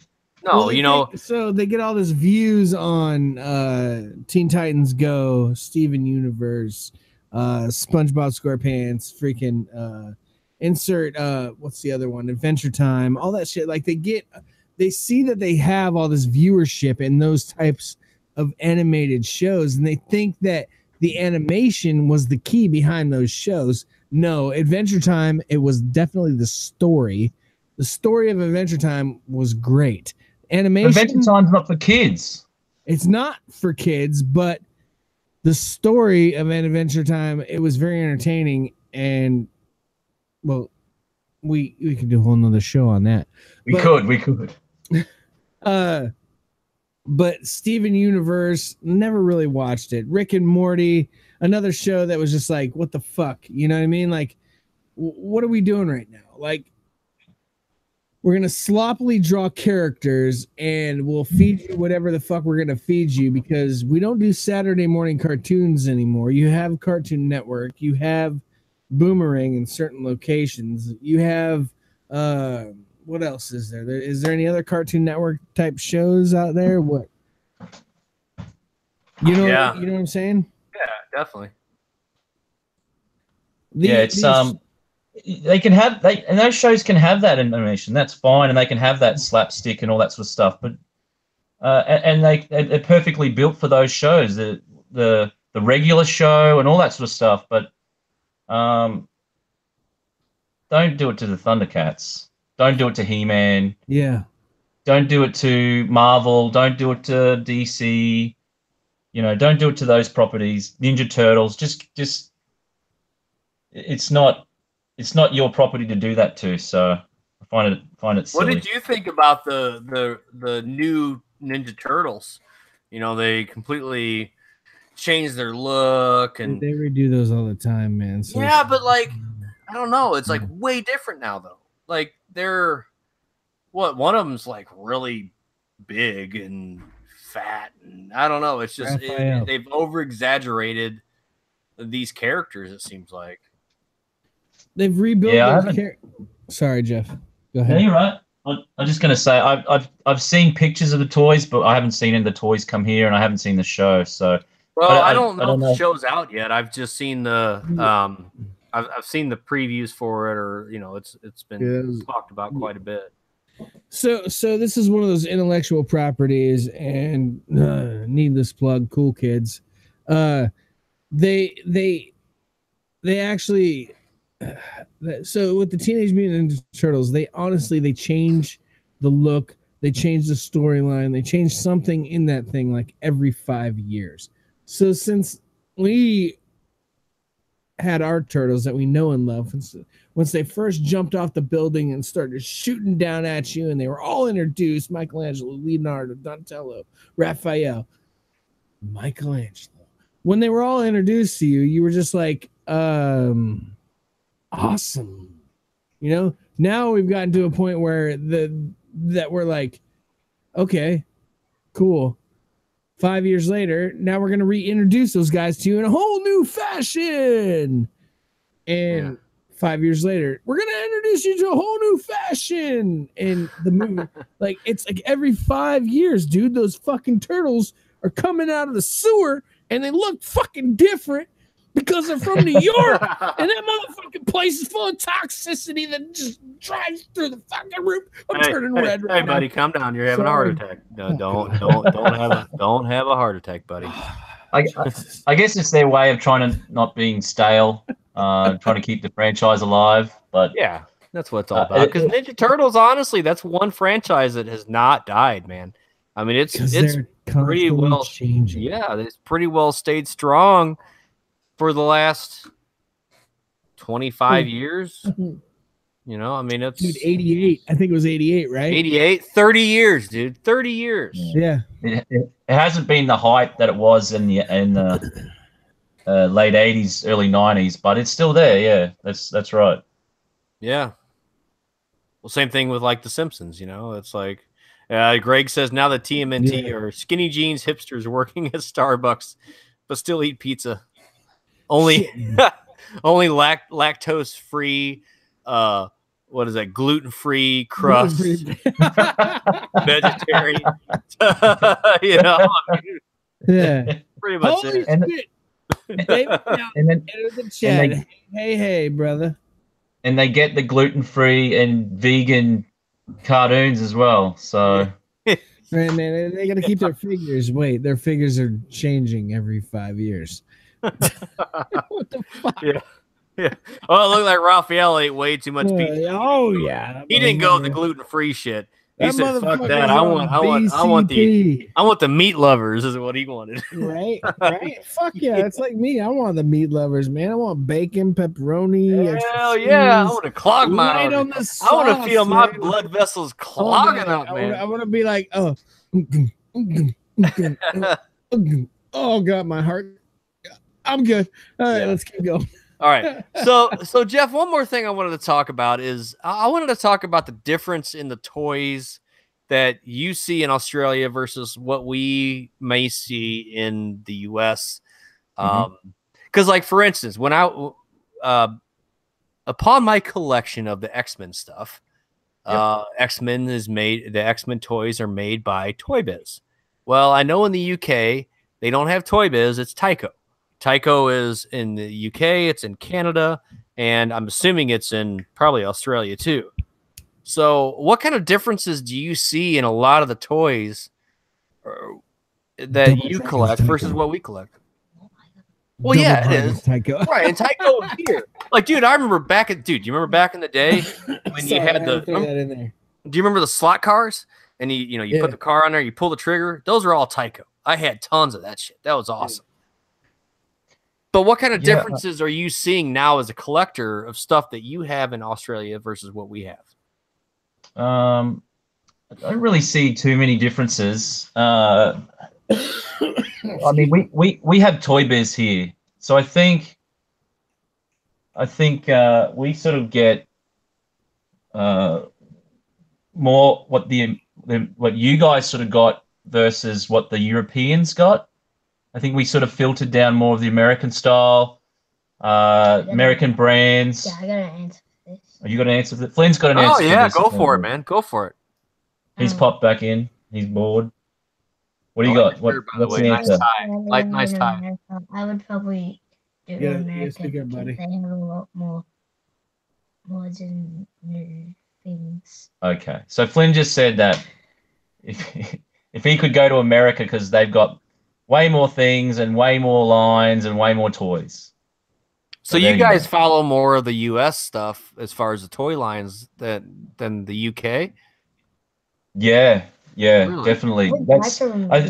No, you know. So they get all this views on Teen Titans Go, Steven Universe, SpongeBob SquarePants, freaking insert what's the other one? Adventure Time, all that shit. Like they see that they have all this viewership in those types of animated shows, and they think that the animation was the key behind those shows. No, Adventure Time, it was definitely the story. The story of Adventure Time was great. Animation, Adventure Time's not for kids. It's not for kids, but the story of Adventure Time, it was very entertaining, and well, we could do a whole nother show on that. We could. But Steven Universe, never really watched it. Rick and Morty, another show that was just like, what the fuck? You know what I mean? Like, what are we doing right now? Like, we're going to sloppily draw characters and we'll feed you whatever the fuck we're going to feed you, because we don't do Saturday morning cartoons anymore. You have Cartoon Network. You have Boomerang in certain locations. You have, what else is there? Is there any other Cartoon Network type shows out there? What? You know what I'm saying? Yeah, definitely. They can have and those shows can have that animation. That's fine, and they can have that slapstick and all that sort of stuff. But and they're perfectly built for those shows. The regular show and all that sort of stuff. But don't do it to the Thundercats. Don't do it to He-Man. Yeah. Don't do it to Marvel. Don't do it to DC. You know, don't do it to those properties. Ninja Turtles. Just it's not your property to do that to. So I find it silly. What did you think about the new Ninja Turtles? You know, they completely changed their look, and they redo those all the time, man. So yeah, but like, I don't know. It's like way different now, though. Like they're one of them's like really big and fat, and I don't know. It's just they've over exaggerated these characters. It seems like they've rebuilt. Sorry, Geoff. Go ahead. Yeah, you're right. I'm just gonna say I've seen pictures of the toys, but I haven't seen any of the toys come here, and I haven't seen the show. So well, I don't know if the show's out yet. I've just seen the I've seen the previews for it, or you know, it's been talked about quite a bit. So this is one of those intellectual properties, and needless plug, Cool Kids. They actually. So with the Teenage Mutant Ninja Turtles, they change the look, they change the storyline, they change something in that thing like every 5 years. So since we had our turtles that we know and love, once they first jumped off the building and started shooting down at you, and they were all introduced, Michelangelo, Leonardo, Donatello, Raphael, Michelangelo. When they were all introduced to you, you were just like, awesome. You know, now we've gotten to a point where that we're like, okay, cool. 5 years later, now we're going to reintroduce those guys to you in a whole new fashion. And 5 years later, we're going to introduce you to a whole new fashion. And the movie, like, it's like every 5 years, dude, those fucking turtles are coming out of the sewer and they look fucking different because they're from New York, and that motherfucking place is full of toxicity that just drives through the fucking roof. I'm turning red right now. Hey, buddy, calm down. You're having a heart attack. No, don't have a heart attack, buddy. I guess it's their way of trying to not being stale, trying to keep the franchise alive. But yeah, that's what it's all about. Because Ninja Turtles, honestly, that's one franchise that has not died, man. I mean, it's pretty well changing. Yeah, it's pretty well stayed strong for the last 25 years. You know, I mean, it's dude, 88. I think it was 88, right? 88, 30 years, dude. 30 years. Yeah. It hasn't been the hype that it was in the late 80s, early 90s, but it's still there. Yeah, that's right. Yeah. Well, same thing with like The Simpsons, you know. It's like Greg says now that TMNT are skinny jeans hipsters working at Starbucks, but still eat pizza. Only lactose free, what is that? Gluten free crust, vegetarian. You know, I mean, yeah, pretty much holy it. And then hey, brother. And they get the gluten free and vegan cartoons as well. So, man, they got to keep their figures. Wait, their figures are changing every 5 years. What the fuck? Yeah. Oh, it looked like Raphael ate way too much pizza. Oh yeah. He didn't go the gluten-free shit. He That said, "Fuck motherfucker's that! on I want the meat lovers," is what he wanted. Right, right. Fuck yeah, it's like me. I want the meat lovers, man. I want bacon, pepperoni. Hell yeah! I want to clog my right on arteries. the I want to feel my man. blood vessels I wanna be clogging like- up, man. I want to be like, oh god, my heart. I'm good. All right, let's keep going. All right. So Geoff, one more thing I wanted to talk about is I wanted to talk about the difference in the toys that you see in Australia versus what we may see in the US. Because, like, for instance, when upon my collection of the X-Men stuff, the X-Men toys are made by Toy Biz. Well, I know in the UK they don't have Toy Biz, it's Tyco. Tyco is in the UK, it's in Canada, and I'm assuming it's in probably Australia too. So what kind of differences do you see in a lot of the toys that you collect versus what we collect? Well, yeah, it is. Tyco. Right, and Tyco is here. Like, dude, I remember do you remember back in the day when you had that in there. do you remember the slot cars? And you put the car on there, you pull the trigger. Those are all Tyco. I had tons of that shit. That was awesome. But what kind of differences are you seeing now as a collector of stuff that you have in Australia versus what we have? I don't really see too many differences. I mean, we have Toy Biz here, so I think we sort of get more what what you guys sort of got versus what the Europeans got. I think we sort of filtered down more of the American style, American brands. Yeah, I got an answer for this. Oh, you got an answer for that? Flynn's got an answer for this. Go for it, man. Go for it. He's popped back in. He's bored. What do you got? What's the answer? Nice tie. I would probably do America because they have a lot more modern new things. Okay, so Flynn just said that if he could go to America because they've got way more things and way more lines and way more toys. So you guys follow more of the US stuff as far as the toy lines than the UK? Yeah, Really? definitely. That's I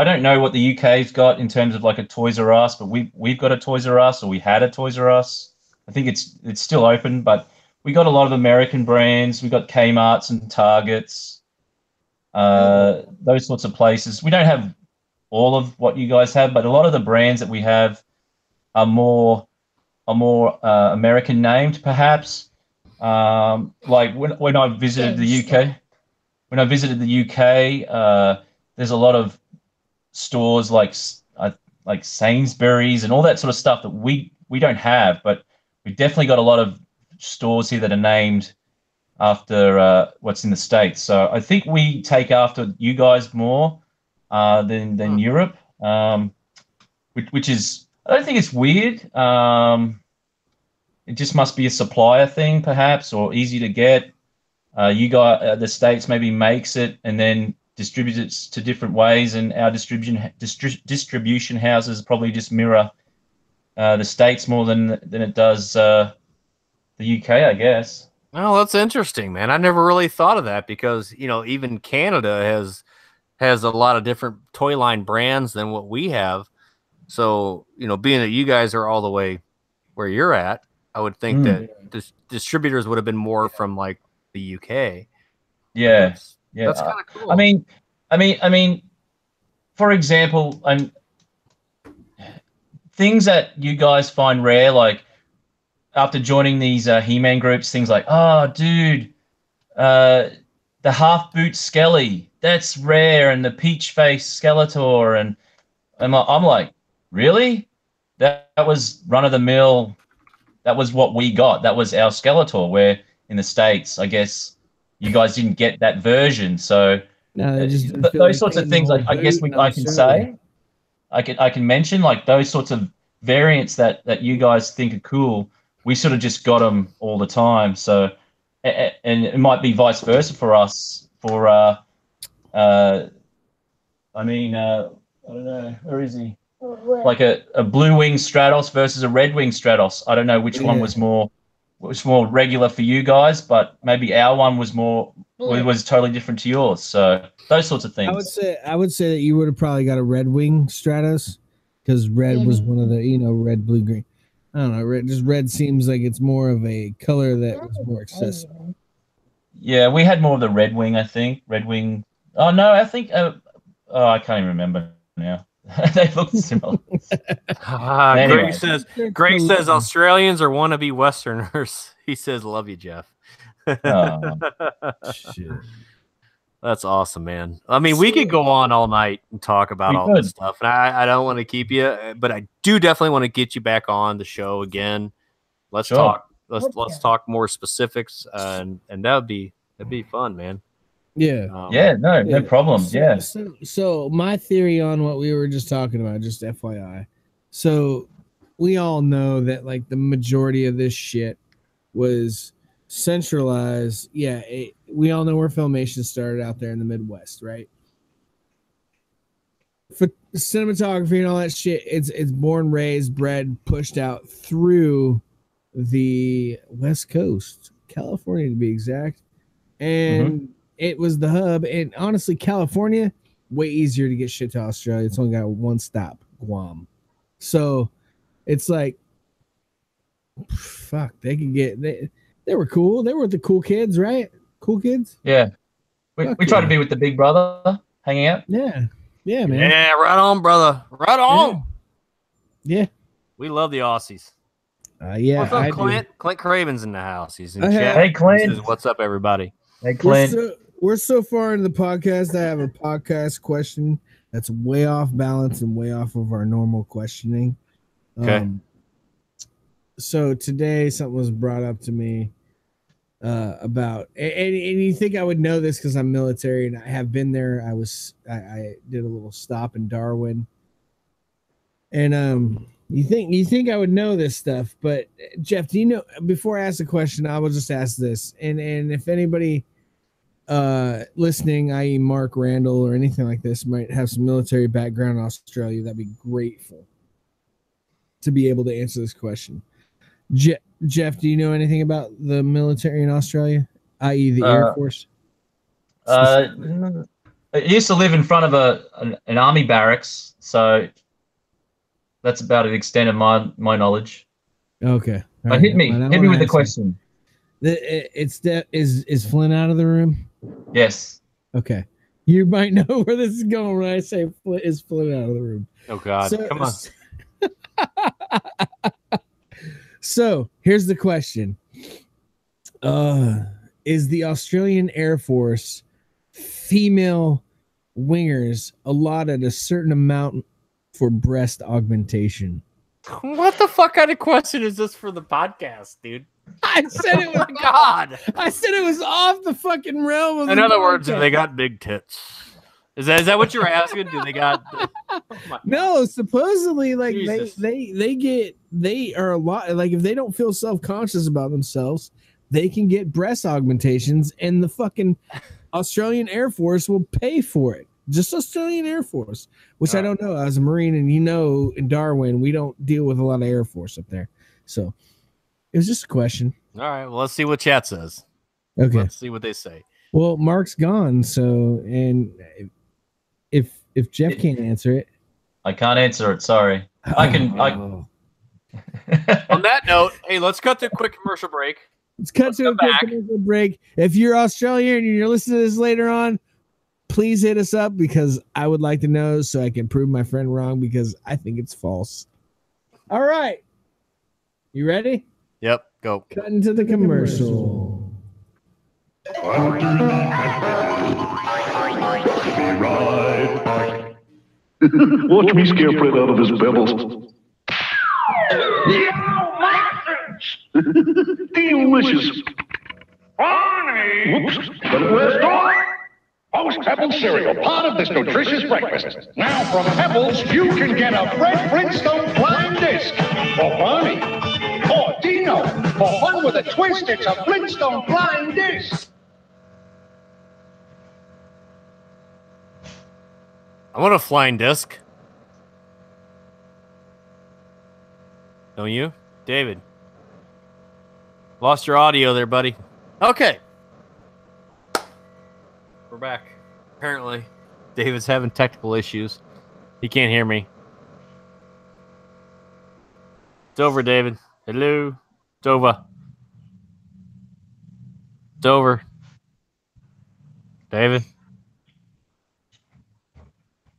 don't know what the UK's got in terms of like a Toys R Us, but we've got a Toys R Us, or we had a Toys R Us. I think it's still open, but we got a lot of American brands. We got Kmart's and Targets, those sorts of places. We don't have all of what you guys have, but a lot of the brands that we have are more American named, perhaps. Like when I visited the UK, there's a lot of stores like Sainsbury's and all that sort of stuff that we don't have, but we've definitely got a lot of stores here that are named after what's in the States. So I think we take after you guys more than Europe, which is, I don't think it's weird. It just must be a supplier thing, perhaps, or easy to get. You got the States maybe makes it and then distributes it to different ways, and our distribution houses probably just mirror the States more than it does the UK, I guess. Well, that's interesting, man. I never really thought of that because even Canada has a lot of different toy line brands than what we have. So being that you guys are all the way where you're at, I would think that distributors would have been more from like the UK. Yeah, that's kind of cool. I mean, for example, things that you guys find rare, like after joining these He-Man groups, things like, oh, dude, the half boot Skelly, that's rare, and the peach face Skeletor, and I'm like, really? That was run of the mill. That was what we got. That was our Skeletor. Where in the States, I guess you guys didn't get that version. So those sorts of things, I guess I can say, I can mention, like those sorts of variants that you guys think are cool. We sort of just got them all the time. So, and it might be vice versa for us. For I don't know, where is he? Like a blue wing Stratos versus a red wing Stratos. I don't know which one was more was more regular for you guys, but maybe our one was was totally different to yours. So those sorts of things. I would say that you would have probably got a Red Wing Stratos, because red was one of the red, blue, green. I don't know. Red seems like it's more of a color that was more accessible. Yeah, we had more of the Red Wing, I think. Red Wing. Oh no, I think. I can't even remember now. They look similar. Anyway. Greg says Australians are wannabe Westerners. He says, "Love you, Geoff." Shit. That's awesome, man. I mean, we could go on all night and talk about all this stuff, and I don't want to keep you, but I do definitely want to get you back on the show again. Let's talk. Let's talk more specifics, and that'd be fun, man. Yeah. No problem. So my theory on what we were just talking about, just FYI. So we all know that like the majority of this shit was centralized. Yeah, we all know where Filmation started out there in the Midwest, right? For cinematography and all that shit, it's born, raised, bred, pushed out through the West Coast, California to be exact, and it was the hub. And honestly, California, way easier to get shit to Australia. It's only got one stop, Guam. So it's like, fuck, they could get they were cool. They were the cool kids, right? Cool kids. Yeah, we try to be with the big brother, hanging out. Yeah, man. Yeah, right on, brother. Right on. Yeah. We love the Aussies. Yeah. What's up, Clint? Clint Craven's in the house. He's in chat. Hey, Clint. He says, what's up, everybody? Hey, Clint. We're so far into the podcast. I have a podcast question that's way off balance and way off of our normal questioning. Okay. So today something was brought up to me about, and you think I would know this because I'm military and I have been there. I did a little stop in Darwin, and you think I would know this stuff, but Geoff, do you know? Before I ask the question, I will just ask this, and if anybody listening, i.e. Mark Randall or anything like this, might have some military background in Australia, that'd be grateful to be able to answer this question. Geoff, do you know anything about the military in Australia, i.e. the Air Force? I used to live in front of an army barracks, so that's about the extent of my knowledge. Okay. But hit me with the question. Is Flynn out of the room? Yes. Okay. You might know where this is going when I say is Flynn out of the room. Oh God, come on. So here's the question. Is the Australian Air Force female wingers allotted a certain amount for breast augmentation? What the fuck kind of question is this for the podcast, dude? I said it was God. I said it was off the fucking realm of In other words, have they got big tits? Is that what you were asking? Do they got? No, supposedly, like Jesus. they are a lot. Like if they don't feel self-conscious about themselves, they can get breast augmentations, and the fucking Australian Air Force will pay for it. Just Australian Air Force, which I don't know. As a Marine, and in Darwin, we don't deal with a lot of Air Force up there. So it was just a question. All right, well, let's see what chat says. Okay, let's see what they say. Well, Mark's gone, so and if Geoff can't answer it, I can't answer it. Sorry, I can. On that note, hey, let's cut to a quick commercial break. Let's cut to a quick commercial break. If you're Australian and you're listening to this later on, please hit us up because I would like to know so I can prove my friend wrong because I think it's false. All right. You ready? Yep, go. Cutting to the commercial. Watch me scare Fred out of his pebbles. Delicious. Whoops. But where's Dawn? Post Pebbles cereal, part of this nutritious breakfast. Now from Pebbles, you can get a Fred Flintstone flying disc. For Barney. Or Dino. For fun with a twist, it's a Flintstone flying disc. I want a flying disc. Don't you, David? Lost your audio there, buddy. Okay. We're back. Apparently, David's having technical issues. He can't hear me. It's over, David. Hello. It's over. It's over. David.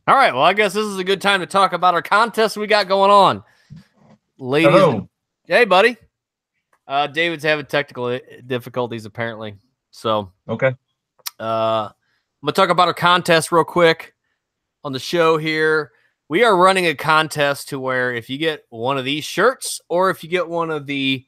All right. Well, I guess this is a good time to talk about our contest we got going on. Ladies. Hello. Hey, buddy. David's having technical difficulties, apparently. So, Okay. I'm going to talk about our contest real quick on the show here. We are running a contest to where if you get one of these shirts or if you get one of the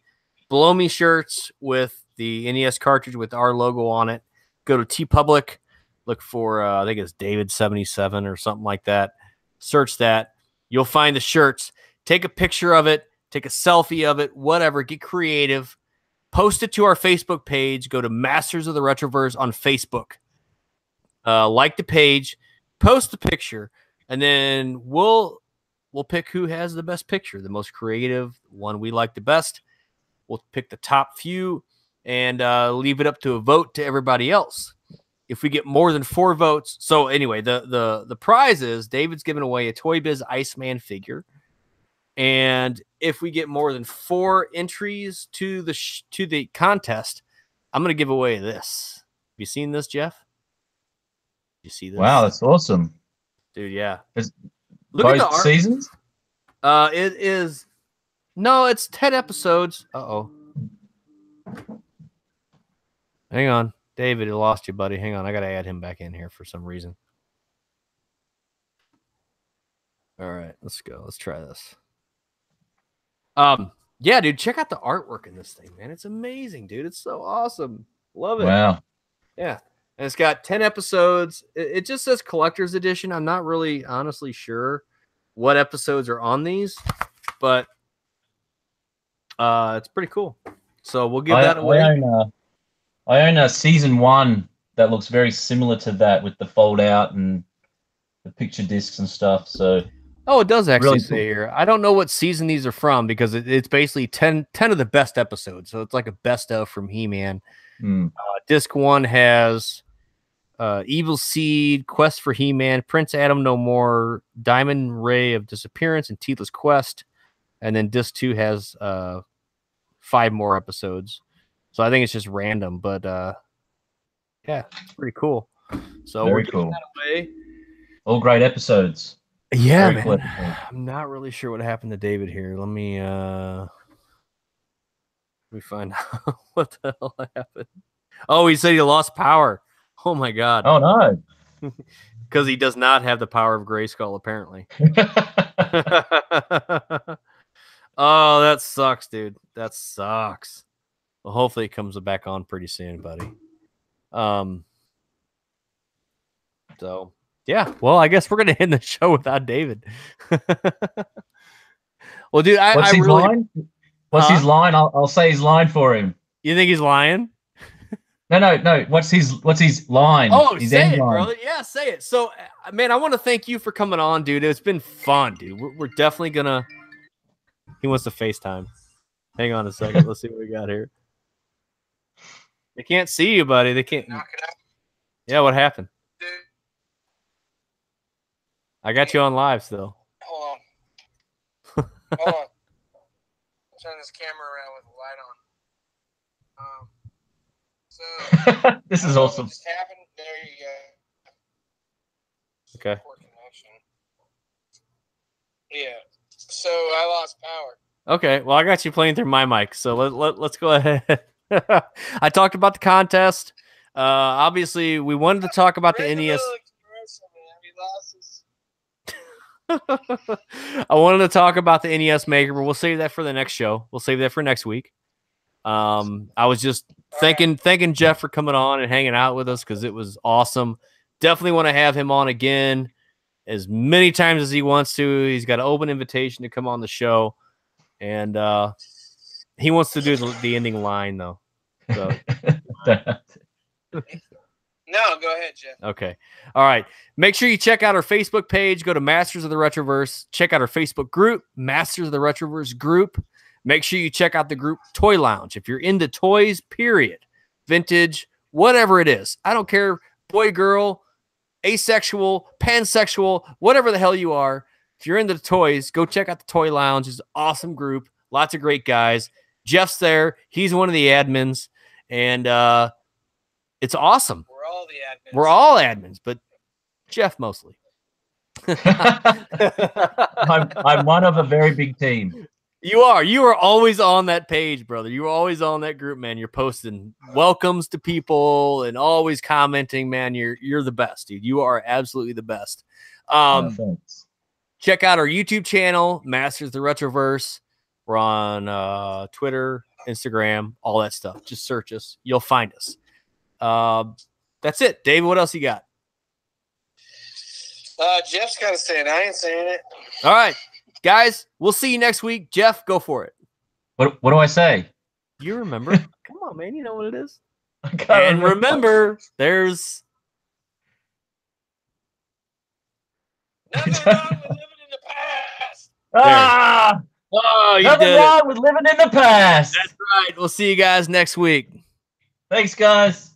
Blow Me shirts with the NES cartridge with our logo on it, go to TeePublic, look for, I think it's David77 or something like that. Search that. You'll find the shirts. Take a picture of it. Take a selfie of it. Whatever. Get creative. Post it to our Facebook page. Go to Masters of the Retroverse on Facebook. Like the page. Post the picture. And then we'll pick who has the best picture, the most creative one we like the best. We'll pick the top few and leave it up to a vote to everybody else. If we get more than 4 votes, so anyway, the prize is David's giving away a Toy Biz Iceman figure, and if we get more than 4 entries to the contest, I'm gonna give away this. Have you seen this, Geoff? You see this? Wow, that's awesome. Dude, yeah. Look at the art. Seasons? It is. No, it's 10 episodes. Uh-oh. Hang on. David, I lost you, buddy. Hang on. I got to add him back in here for some reason. All right, let's go. Let's try this. Yeah, dude, check out the artwork in this thing, man. It's amazing, dude. It's so awesome. Love it. Wow. Yeah. And it's got 10 episodes. It just says collector's edition. I'm not really honestly sure what episodes are on these, but it's pretty cool. So we'll give that away. I own a season 1 that looks very similar to that with the fold out and the picture discs and stuff. So it does actually really say here. I don't know what season these are from because it's basically 10 of the best episodes. So it's like a best of from He-Man. Disc 1 has Evil Seed, Quest for He-Man, Prince Adam No More, Diamond Ray of Disappearance, and Teethless Quest. And then Disc 2 has 5 more episodes. So I think it's just random, but yeah, it's pretty cool. So very we're giving cool. that away. All great episodes. Yeah, very man. cool episodes. I'm not really sure what happened to David here. Let me find out what the hell happened. Oh, he said he lost power. Oh my god. Oh no. Because he does not have the power of Grayskull, apparently. Oh, that sucks, dude. That sucks. Well, hopefully it comes back on pretty soon, buddy. So yeah. Well, I guess we're gonna end the show without David. Well, dude, What's I his really. line? What's his line? I'll say his line for him. You think he's lying? No. What's his line? Oh, his say end it, line. brother. Yeah, say it. So, man, I want to thank you for coming on, dude. It's been fun, dude. We're definitely gonna. He wants to FaceTime. Hang on a second. Let's see what we got here. They can't see you, buddy. They can't. Yeah, what happened? Dude. I got you on live still. Hold on. Hold on. Turn this camera around with the light on. So this is awesome. What just happened? There you go. Okay. Poor connection. Yeah. So I lost power. Okay. Well, I got you playing through my mic, so let's go ahead. I talked about the contest. Obviously, we wanted to talk about the NES. I wanted to talk about the NES Maker, but we'll save that for the next show. We'll save that for next week. I was just thanking Geoff for coming on and hanging out with us because it was awesome. Definitely want to have him on again as many times as he wants to. He's got an open invitation to come on the show, and he wants to do the ending line though. So. No, go ahead, Geoff. Okay. All right. Make sure you check out our Facebook page. Go to Masters of the Retroverse. Check out our Facebook group, Masters of the Retroverse group. Make sure you check out the group Toy Lounge. If you're into toys, period, vintage, whatever it is. I don't care, boy, girl, asexual, pansexual, whatever the hell you are. If you're into the toys, go check out the Toy Lounge. It's an awesome group. Lots of great guys. Geoff's there. He's one of the admins. And it's awesome. We're all the admins. We're all admins, but Geoff mostly. I'm one of a very big team. You are. You are always on that page, brother. You are always on that group, man. You're posting welcomes to people and always commenting, man. You're the best, dude. You are absolutely the best. Thanks. Check out our YouTube channel, Masters of the Retroverse. We're on Twitter, Instagram, all that stuff. Just search us. You'll find us. That's it. David, what else you got? Geoff's got to say it. I ain't saying it. All right. Guys, we'll see you next week. Geoff, go for it. What do I say? You remember? Come on, man. You know what it is. And remember, there's nothing wrong with living in the past. Oh, you nothing did wrong with living in the past. That's right. We'll see you guys next week. Thanks, guys.